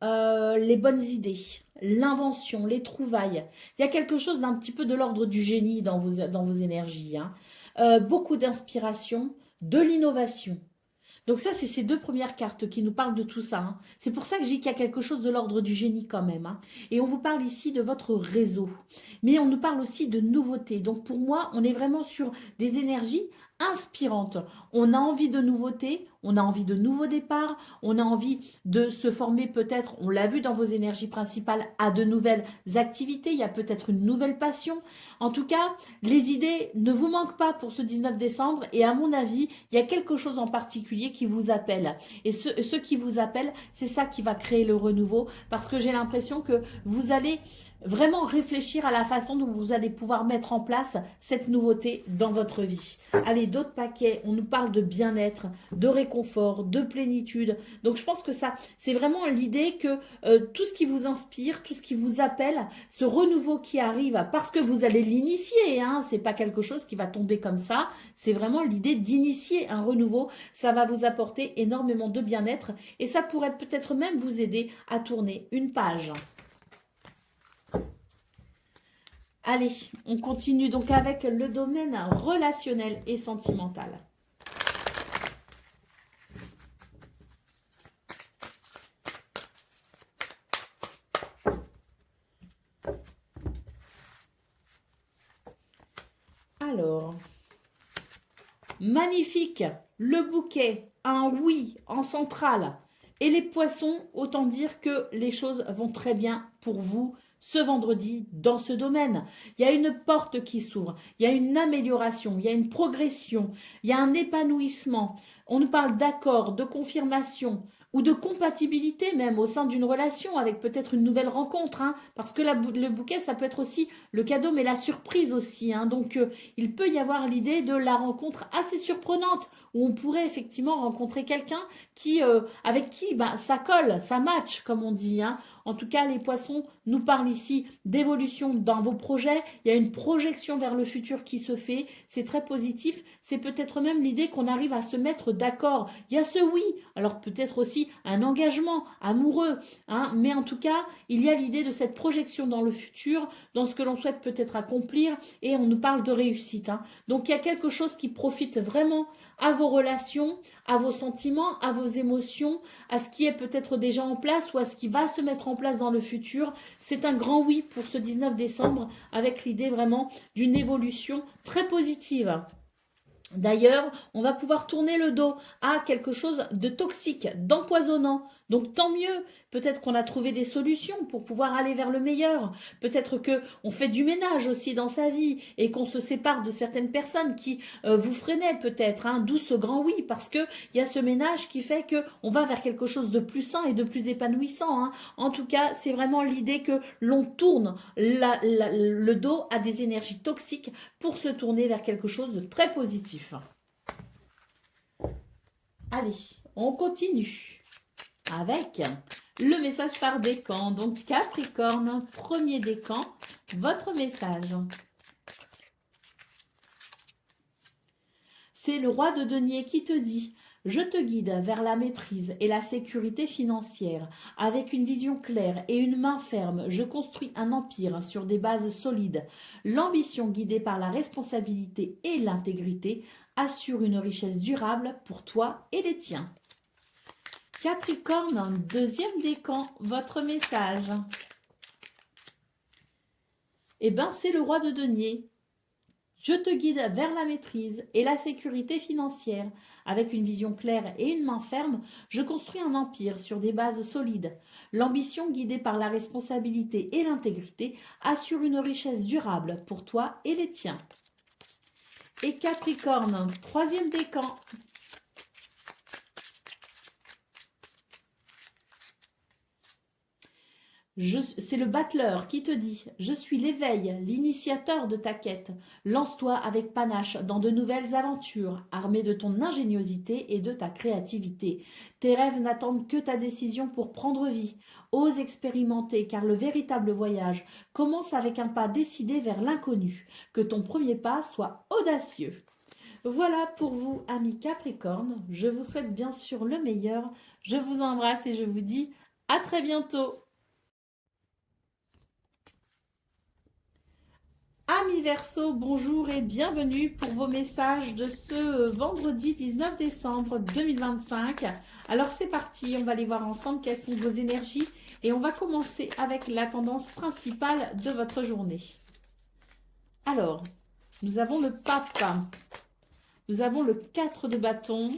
les bonnes idées, l'invention, les trouvailles. Il y a quelque chose d'un petit peu de l'ordre du génie dans vos énergies, hein. Beaucoup d'inspiration, de l'innovation. Donc ça, c'est ces deux premières cartes qui nous parlent de tout ça, hein. C'est pour ça que j'ai qu'il y a quelque chose de l'ordre du génie quand même, hein. Et on vous parle ici de votre réseau. Mais on nous parle aussi de nouveautés. Donc pour moi, on est vraiment sur des énergies inspirantes. On a envie de nouveautés, on a envie de nouveaux départs, on a envie de se former peut-être, on l'a vu dans vos énergies principales, à de nouvelles activités. Il y a peut-être une nouvelle passion. En tout cas, les idées ne vous manquent pas pour ce 19 décembre et à mon avis, il y a quelque chose en particulier qui vous appelle. Et ce qui vous appelle, c'est ça qui va créer le renouveau parce que j'ai l'impression que vous allez vraiment réfléchir à la façon dont vous allez pouvoir mettre en place cette nouveauté dans votre vie. Allez, d'autres paquets, on nous parle de bien-être, de réconfort, de plénitude. Donc je pense que ça, c'est vraiment l'idée que tout ce qui vous inspire, tout ce qui vous appelle, ce renouveau qui arrive, parce que vous allez l'initier, hein, c'est pas quelque chose qui va tomber comme ça, c'est vraiment l'idée d'initier un renouveau, ça va vous apporter énormément de bien-être et ça pourrait peut-être même vous aider à tourner une page. Allez, on continue donc avec le domaine relationnel et sentimental. Alors, magnifique, le bouquet, un oui en centrale. Et les poissons, autant dire que les choses vont très bien pour vous ce vendredi dans ce domaine. Il y a une porte qui s'ouvre, il y a une amélioration, il y a une progression, il y a un épanouissement. On nous parle d'accord, de confirmation ou de compatibilité même au sein d'une relation avec peut-être une nouvelle rencontre, hein, parce que le bouquet, ça peut être aussi le cadeau, mais la surprise aussi, hein. Donc, il peut y avoir l'idée de la rencontre assez surprenante où on pourrait effectivement rencontrer quelqu'un avec qui ça colle, ça match, comme on dit, hein. En tout cas, les poissons nous parlent ici d'évolution dans vos projets. Il y a une projection vers le futur qui se fait. C'est très positif. C'est peut-être même l'idée qu'on arrive à se mettre d'accord. Il y a ce oui. Alors peut-être aussi un engagement amoureux, hein. Mais en tout cas, il y a l'idée de cette projection dans le futur, dans ce que l'on souhaite peut-être accomplir. Et on nous parle de réussite, hein. Donc il y a quelque chose qui profite vraiment à vos relations, à vos sentiments, à vos émotions, à ce qui est peut-être déjà en place ou à ce qui va se mettre en place dans le futur. C'est un grand oui pour ce 19 décembre avec l'idée vraiment d'une évolution très positive. D'ailleurs, on va pouvoir tourner le dos à quelque chose de toxique, d'empoisonnant. Donc tant mieux, peut-être qu'on a trouvé des solutions pour pouvoir aller vers le meilleur. Peut-être qu'on fait du ménage aussi dans sa vie et qu'on se sépare de certaines personnes qui vous freinaient peut-être, hein, d'où ce grand oui, parce qu'il y a ce ménage qui fait qu'on va vers quelque chose de plus sain et de plus épanouissant, hein. En tout cas, c'est vraiment l'idée que l'on tourne le dos à des énergies toxiques pour se tourner vers quelque chose de très positif. Allez, on continue avec le message par décan. Donc Capricorne, premier décan, votre message. C'est le roi de denier qui te dit: je te guide vers la maîtrise et la sécurité financière. Avec une vision claire et une main ferme, je construis un empire sur des bases solides. L'ambition guidée par la responsabilité et l'intégrité assure une richesse durable pour toi et les tiens. Capricorne, deuxième décan, votre message. Eh bien, c'est le roi de denier. Je te guide vers la maîtrise et la sécurité financière. Avec une vision claire et une main ferme, je construis un empire sur des bases solides. L'ambition guidée par la responsabilité et l'intégrité assure une richesse durable pour toi et les tiens. Et Capricorne, troisième décan. C'est le battleur qui te dit: je suis l'éveil, l'initiateur de ta quête. Lance-toi avec panache dans de nouvelles aventures, armé de ton ingéniosité et de ta créativité. Tes rêves n'attendent que ta décision pour prendre vie. Ose expérimenter, car le véritable voyage commence avec un pas décidé vers l'inconnu. Que ton premier pas soit audacieux. Voilà pour vous, amis Capricorne. Je vous souhaite bien sûr le meilleur. Je vous embrasse et je vous dis à très bientôt. Amis Amis Verseau, bonjour et bienvenue pour vos messages de ce vendredi 19 décembre 2025. Alors c'est parti, on va aller voir ensemble quelles sont vos énergies et on va commencer avec la tendance principale de votre journée. Alors, nous avons le pape, nous avons le 4 de bâton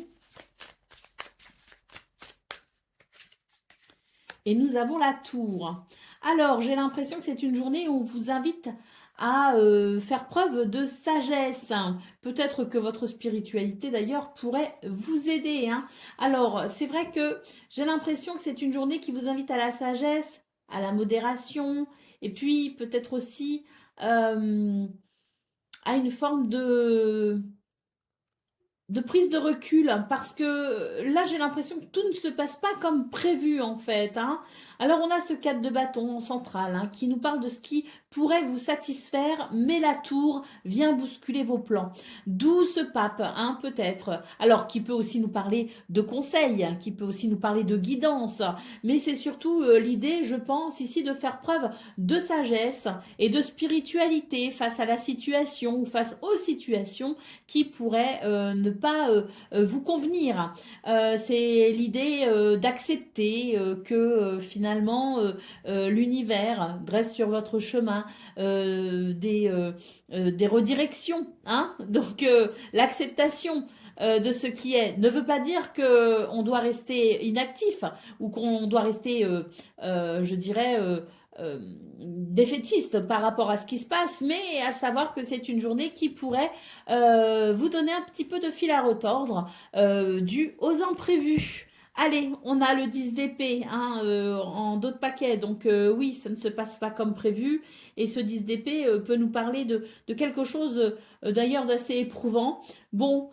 et nous avons la tour. Alors, j'ai l'impression que c'est une journée où on vous invite à faire preuve de sagesse. Peut-être que votre spiritualité, d'ailleurs, pourrait vous aider. Hein. Alors, c'est vrai que j'ai l'impression que c'est une journée qui vous invite à la sagesse, à la modération, et puis peut-être aussi à une forme de prise de recul, parce que là j'ai l'impression que tout ne se passe pas comme prévu en fait. Hein. Alors on a ce 4 de bâton en centrale hein, qui nous parle de ce qui pourrait vous satisfaire, mais la tour vient bousculer vos plans. D'où ce pape, hein, peut-être. Alors qui peut aussi nous parler de conseils, qui peut aussi nous parler de guidance, mais c'est surtout l'idée, je pense, ici de faire preuve de sagesse et de spiritualité face à la situation ou face aux situations qui pourraient ne pas vous convenir. C'est l'idée d'accepter que finalement l'univers dresse sur votre chemin des redirections. Hein. Donc l'acceptation de ce qui est ne veut pas dire qu'on doit rester inactif ou qu'on doit rester, je dirais, défaitiste par rapport à ce qui se passe, mais à savoir que c'est une journée qui pourrait vous donner un petit peu de fil à retordre dû aux imprévus. Allez, on a le 10 d'épée hein, en d'autres paquets, donc oui, ça ne se passe pas comme prévu, et ce 10 d'épée peut nous parler de quelque chose d'ailleurs d'assez éprouvant. Bon,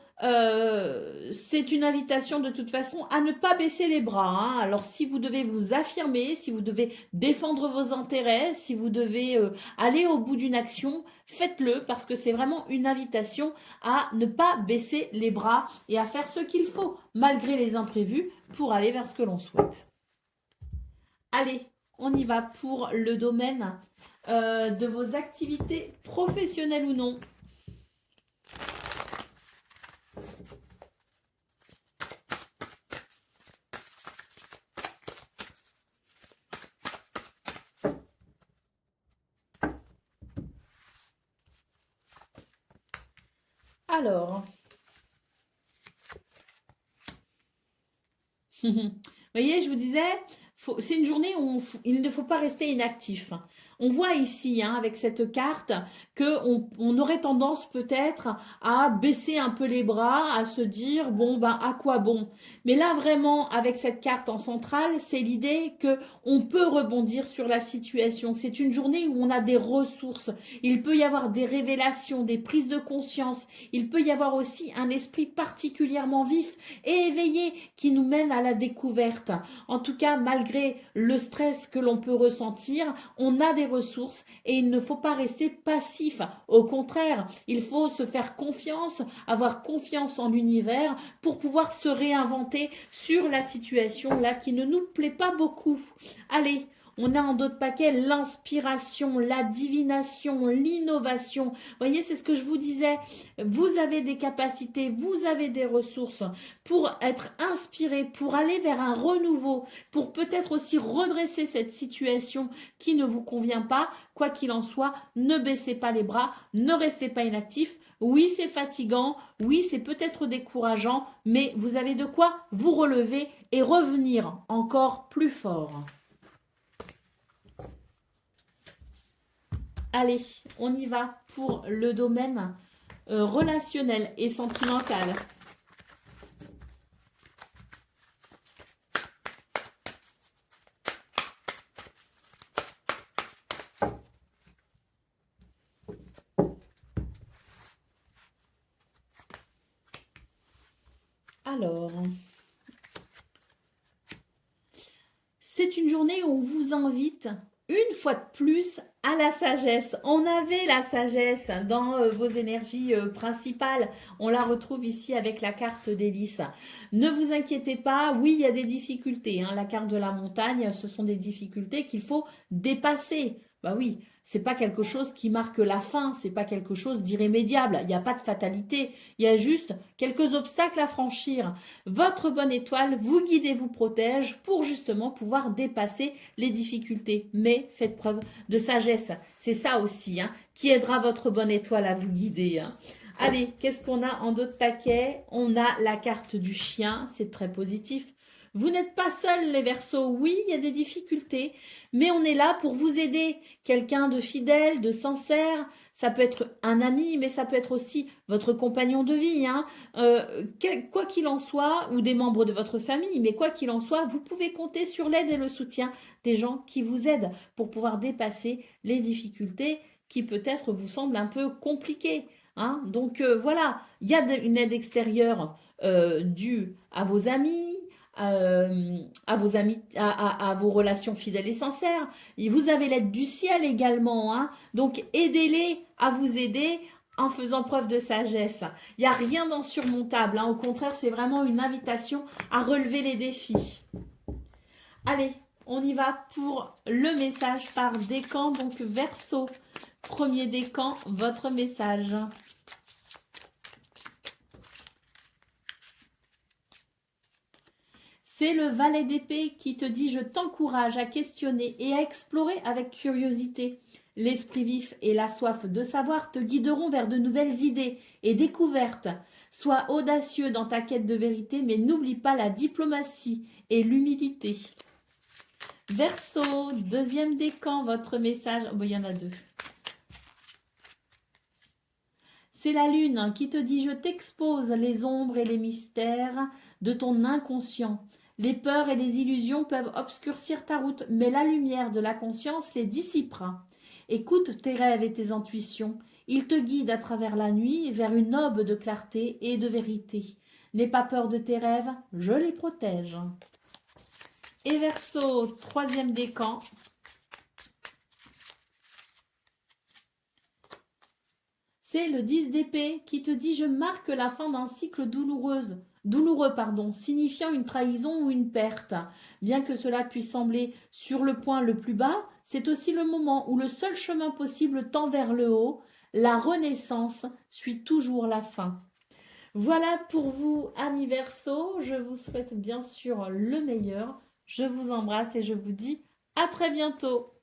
c'est une invitation de toute façon à ne pas baisser les bras. Hein. Alors si vous devez vous affirmer, si vous devez défendre vos intérêts, si vous devez aller au bout d'une action, faites-le parce que c'est vraiment une invitation à ne pas baisser les bras et à faire ce qu'il faut malgré les imprévus pour aller vers ce que l'on souhaite. Allez, on y va pour le domaine de vos activités professionnelles ou non. Alors, vous voyez, je vous disais, c'est une journée où il ne faut pas rester inactif. On voit ici, hein, avec cette carte, qu'on aurait tendance peut-être à baisser un peu les bras, à se dire, bon, ben, à quoi bon? Mais là, vraiment, avec cette carte en centrale, c'est l'idée qu'on peut rebondir sur la situation. C'est une journée où on a des ressources. Il peut y avoir des révélations, des prises de conscience. Il peut y avoir aussi un esprit particulièrement vif et éveillé qui nous mène à la découverte. En tout cas, malgré le stress que l'on peut ressentir, on a des ressources et il ne faut pas rester passif. Au contraire, il faut se faire confiance, avoir confiance en l'univers pour pouvoir se réinventer sur la situation là qui ne nous plaît pas beaucoup. Allez, on a en d'autres paquets l'inspiration, la divination, l'innovation. Vous voyez, c'est ce que je vous disais. Vous avez des capacités, vous avez des ressources pour être inspiré, pour aller vers un renouveau, pour peut-être aussi redresser cette situation qui ne vous convient pas. Quoi qu'il en soit, ne baissez pas les bras, ne restez pas inactif. Oui, c'est fatigant, oui, c'est peut-être décourageant, mais vous avez de quoi vous relever et revenir encore plus fort. Allez, on y va pour le domaine relationnel et sentimental. Alors, c'est une journée où on vous invite une fois de plus à la sagesse. On avait la sagesse dans vos énergies principales. On la retrouve ici avec la carte d'hélice. Ne vous inquiétez pas, oui, il y a des difficultés. Hein. La carte de la montagne, ce sont des difficultés qu'il faut dépasser. Bah oui, c'est pas quelque chose qui marque la fin, c'est pas quelque chose d'irrémédiable. Il n'y a pas de fatalité, il y a juste quelques obstacles à franchir. Votre bonne étoile vous guide et vous protège pour justement pouvoir dépasser les difficultés. Mais faites preuve de sagesse. C'est ça aussi, hein, qui aidera votre bonne étoile à vous guider, hein. Allez, qu'est-ce qu'on a en dos de paquet? On a la carte du chien, c'est très positif. Vous n'êtes pas seuls, les Verseaux. Oui, il y a des difficultés, mais on est là pour vous aider. Quelqu'un de fidèle, de sincère, ça peut être un ami, mais ça peut être aussi votre compagnon de vie, hein. Quoi qu'il en soit, ou des membres de votre famille, mais quoi qu'il en soit, vous pouvez compter sur l'aide et le soutien des gens qui vous aident pour pouvoir dépasser les difficultés qui peut-être vous semblent un peu compliquées, hein. Donc voilà, il y a une aide extérieure due à vos amis, à vos relations fidèles et sincères. Et vous avez l'aide du ciel également, hein. Donc aidez-les à vous aider en faisant preuve de sagesse. Il n'y a rien d'insurmontable, hein. Au contraire, c'est vraiment une invitation à relever les défis. Allez, on y va pour le message par décan. Donc Verseau, premier décan, votre message. C'est le valet d'épée qui te dit « Je t'encourage à questionner et à explorer avec curiosité. L'esprit vif et la soif de savoir te guideront vers de nouvelles idées et découvertes. Sois audacieux dans ta quête de vérité, mais n'oublie pas la diplomatie et l'humilité. » Verseau, deuxième décan, votre message. Oh, bon, il y en a deux. C'est la lune qui te dit « Je t'expose les ombres et les mystères de ton inconscient. Les peurs et les illusions peuvent obscurcir ta route, mais la lumière de la conscience les dissipera. Écoute tes rêves et tes intuitions. Ils te guident à travers la nuit vers une aube de clarté et de vérité. N'aie pas peur de tes rêves, je les protège. » Et Verseau, troisième décan. C'est le 10 d'épée qui te dit « Je marque la fin d'un cycle douloureux, signifiant une trahison ou une perte. Bien que cela puisse sembler sur le point le plus bas, c'est aussi le moment où le seul chemin possible tend vers le haut. La renaissance suit toujours la fin. » Voilà pour vous, amis Verseau. Je vous souhaite bien sûr le meilleur. Je vous embrasse et je vous dis à très bientôt.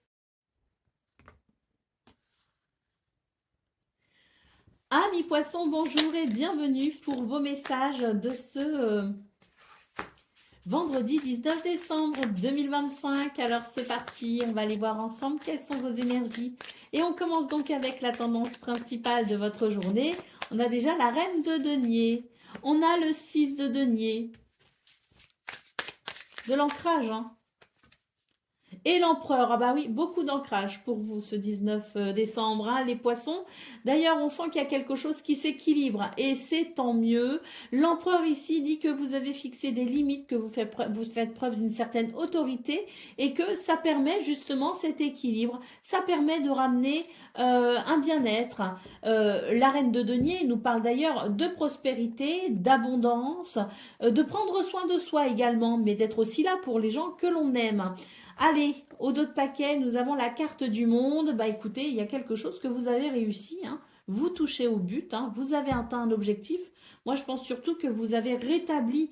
Amis poissons, bonjour et bienvenue pour vos messages de ce vendredi 19 décembre 2025. Alors c'est parti, on va aller voir ensemble quelles sont vos énergies. Et on commence donc avec la tendance principale de votre journée. On a déjà la reine de denier. On a le 6 de denier. De l'ancrage, hein. Et l'empereur, ah bah oui, beaucoup d'ancrage pour vous ce 19 décembre, hein, les poissons. D'ailleurs, on sent qu'il y a quelque chose qui s'équilibre et c'est tant mieux. L'empereur ici dit que vous avez fixé des limites, que vous faites preuve d'une certaine autorité et que ça permet justement cet équilibre. Ça permet de ramener un bien-être. La reine de denier nous parle d'ailleurs de prospérité, d'abondance, de prendre soin de soi également, mais d'être aussi là pour les gens que l'on aime. Allez, au dos de paquet, nous avons la carte du monde. Bah écoutez, il y a quelque chose que vous avez réussi, hein. Vous touchez au but, hein. Vous avez atteint un objectif. Moi, je pense surtout que vous avez rétabli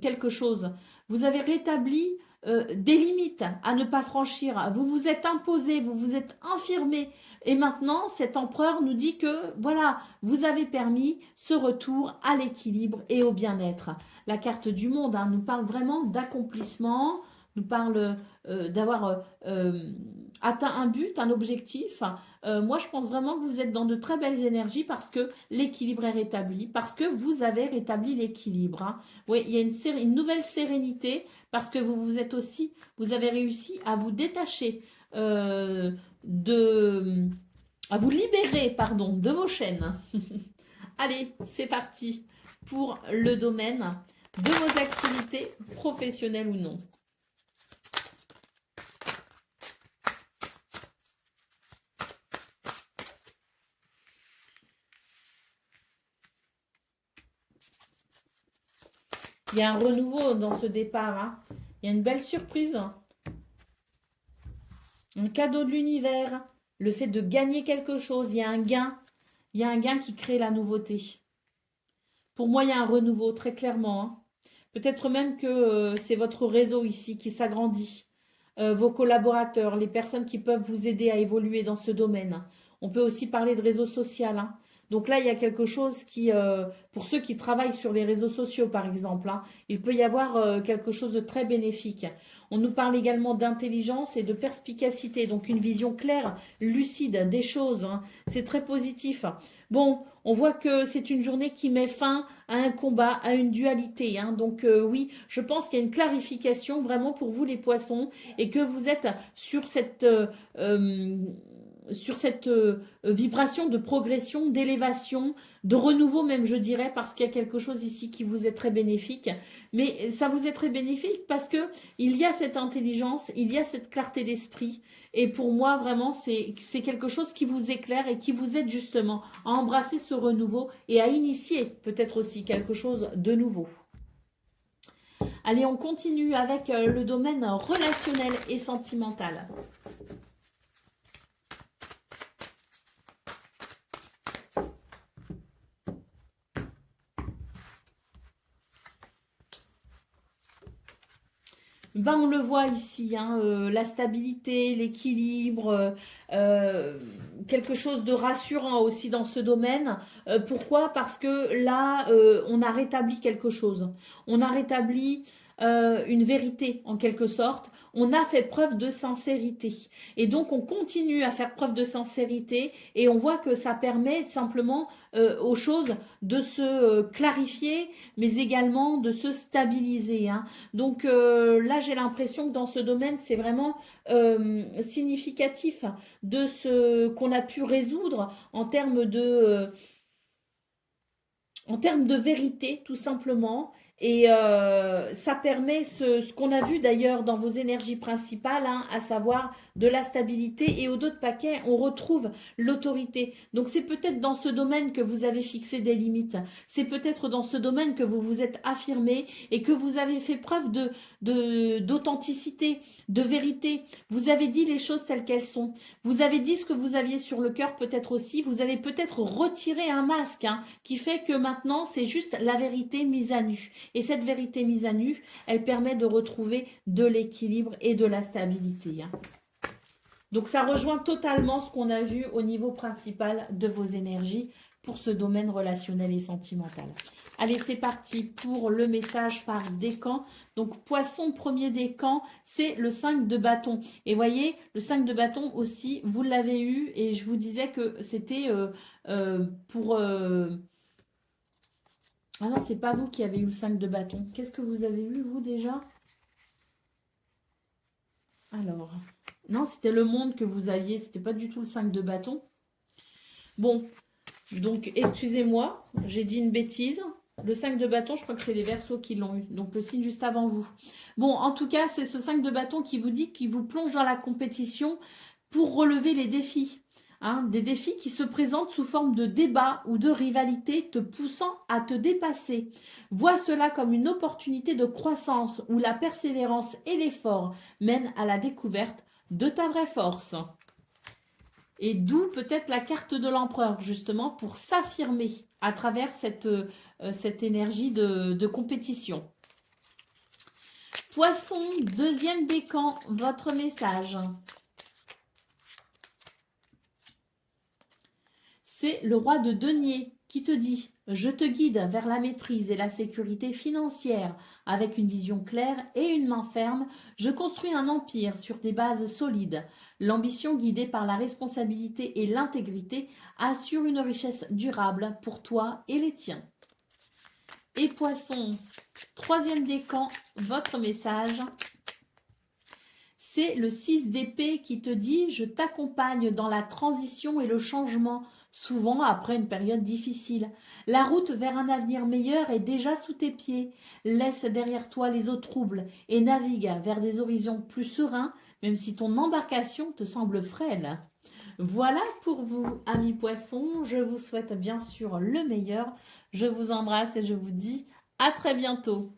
quelque chose. Vous avez rétabli des limites à ne pas franchir. Vous vous êtes imposé, vous vous êtes infirmé. Et maintenant, cet empereur nous dit que, voilà, vous avez permis ce retour à l'équilibre et au bien-être. La carte du monde, hein, nous parle vraiment d'accomplissement, nous parle d'avoir atteint un but, un objectif. Moi, je pense vraiment que vous êtes dans de très belles énergies parce que l'équilibre est rétabli, parce que vous avez rétabli l'équilibre, hein. Oui, il y a une nouvelle sérénité parce que vous avez réussi à vous détacher à vous libérer, pardon, de vos chaînes. Allez, c'est parti pour le domaine de vos activités professionnelles ou non. Il y a un renouveau dans ce départ, hein. Il y a une belle surprise. Un cadeau de l'univers, le fait de gagner quelque chose, il y a un gain. Il y a un gain qui crée la nouveauté. Pour moi, il y a un renouveau, très clairement, hein. Peut-être même que c'est votre réseau ici qui s'agrandit. Vos collaborateurs, les personnes qui peuvent vous aider à évoluer dans ce domaine. On peut aussi parler de réseau social, hein. Donc là, il y a quelque chose qui, pour ceux qui travaillent sur les réseaux sociaux, par exemple, hein, il peut y avoir quelque chose de très bénéfique. On nous parle également d'intelligence et de perspicacité, donc une vision claire, lucide des choses, hein. C'est très positif. Bon, on voit que c'est une journée qui met fin à un combat, à une dualité, hein. Donc oui, je pense qu'il y a une clarification vraiment pour vous les poissons et que vous êtes euh, sur cette vibration de progression, d'élévation, de renouveau même je dirais, parce qu'il y a quelque chose ici qui vous est très bénéfique. Mais ça vous est très bénéfique parce que il y a cette intelligence, il y a cette clarté d'esprit. Et pour moi, vraiment, c'est quelque chose qui vous éclaire et qui vous aide justement à embrasser ce renouveau et à initier peut-être aussi quelque chose de nouveau. Allez, on continue avec le domaine relationnel et sentimental. Ben, on le voit ici, hein, la stabilité, l'équilibre, quelque chose de rassurant aussi dans ce domaine. Pourquoi? Parce que là, on a rétabli quelque chose. On a rétabli une vérité en quelque sorte. On a fait preuve de sincérité. Et donc, on continue à faire preuve de sincérité et on voit que ça permet simplement aux choses de se clarifier, mais également de se stabiliser, hein. Donc là, j'ai l'impression que dans ce domaine, c'est vraiment significatif de ce qu'on a pu résoudre en termes de vérité, tout simplement. Et ça permet ce qu'on a vu d'ailleurs dans vos énergies principales, hein, à savoir de la stabilité. Et au dos de paquet, on retrouve l'autorité. Donc c'est peut-être dans ce domaine que vous avez fixé des limites. C'est peut-être dans ce domaine que vous vous êtes affirmé et que vous avez fait preuve d'authenticité, de vérité. Vous avez dit les choses telles qu'elles sont. Vous avez dit ce que vous aviez sur le cœur peut-être aussi. Vous avez peut-être retiré un masque, hein, qui fait que maintenant, c'est juste la vérité mise à nu. Et cette vérité mise à nu, elle permet de retrouver de l'équilibre et de la stabilité, hein. Donc ça rejoint totalement ce qu'on a vu au niveau principal de vos énergies pour ce domaine relationnel et sentimental. Allez, c'est parti pour le message par décan. Donc, poisson, premier décan, c'est le 5 de bâton. Et voyez, le 5 de bâton aussi, vous l'avez eu et je vous disais que c'était pour... Ah non, c'est pas vous qui avez eu le 5 de bâton. Qu'est-ce que vous avez eu, vous, déjà? Alors, non, c'était le monde que vous aviez. C'était pas du tout le 5 de bâton. Bon, donc, excusez-moi, j'ai dit une bêtise. Le 5 de bâton, je crois que c'est les Verseaux qui l'ont eu. Donc, le signe juste avant vous. Bon, en tout cas, c'est ce 5 de bâton qui vous dit qu'il vous plonge dans la compétition pour relever les défis, hein, des défis qui se présentent sous forme de débat ou de rivalité te poussant à te dépasser. Vois cela comme une opportunité de croissance où la persévérance et l'effort mènent à la découverte de ta vraie force. Et d'où peut-être la carte de l'empereur, justement, pour s'affirmer à travers cette énergie de compétition. Poisson, deuxième décan, votre message. C'est le roi de denier qui te dit « Je te guide vers la maîtrise et la sécurité financière. Avec une vision claire et une main ferme, je construis un empire sur des bases solides. L'ambition guidée par la responsabilité et l'intégrité assure une richesse durable pour toi et les tiens. » Et poisson, troisième décan, votre message. C'est le 6 d'épée qui te dit « Je t'accompagne dans la transition et le changement, souvent après une période difficile. La route vers un avenir meilleur est déjà sous tes pieds. Laisse derrière toi les eaux troubles et navigue vers des horizons plus sereins, même si ton embarcation te semble frêle. » Voilà pour vous, amis poissons. Je vous souhaite bien sûr le meilleur. Je vous embrasse et je vous dis à très bientôt.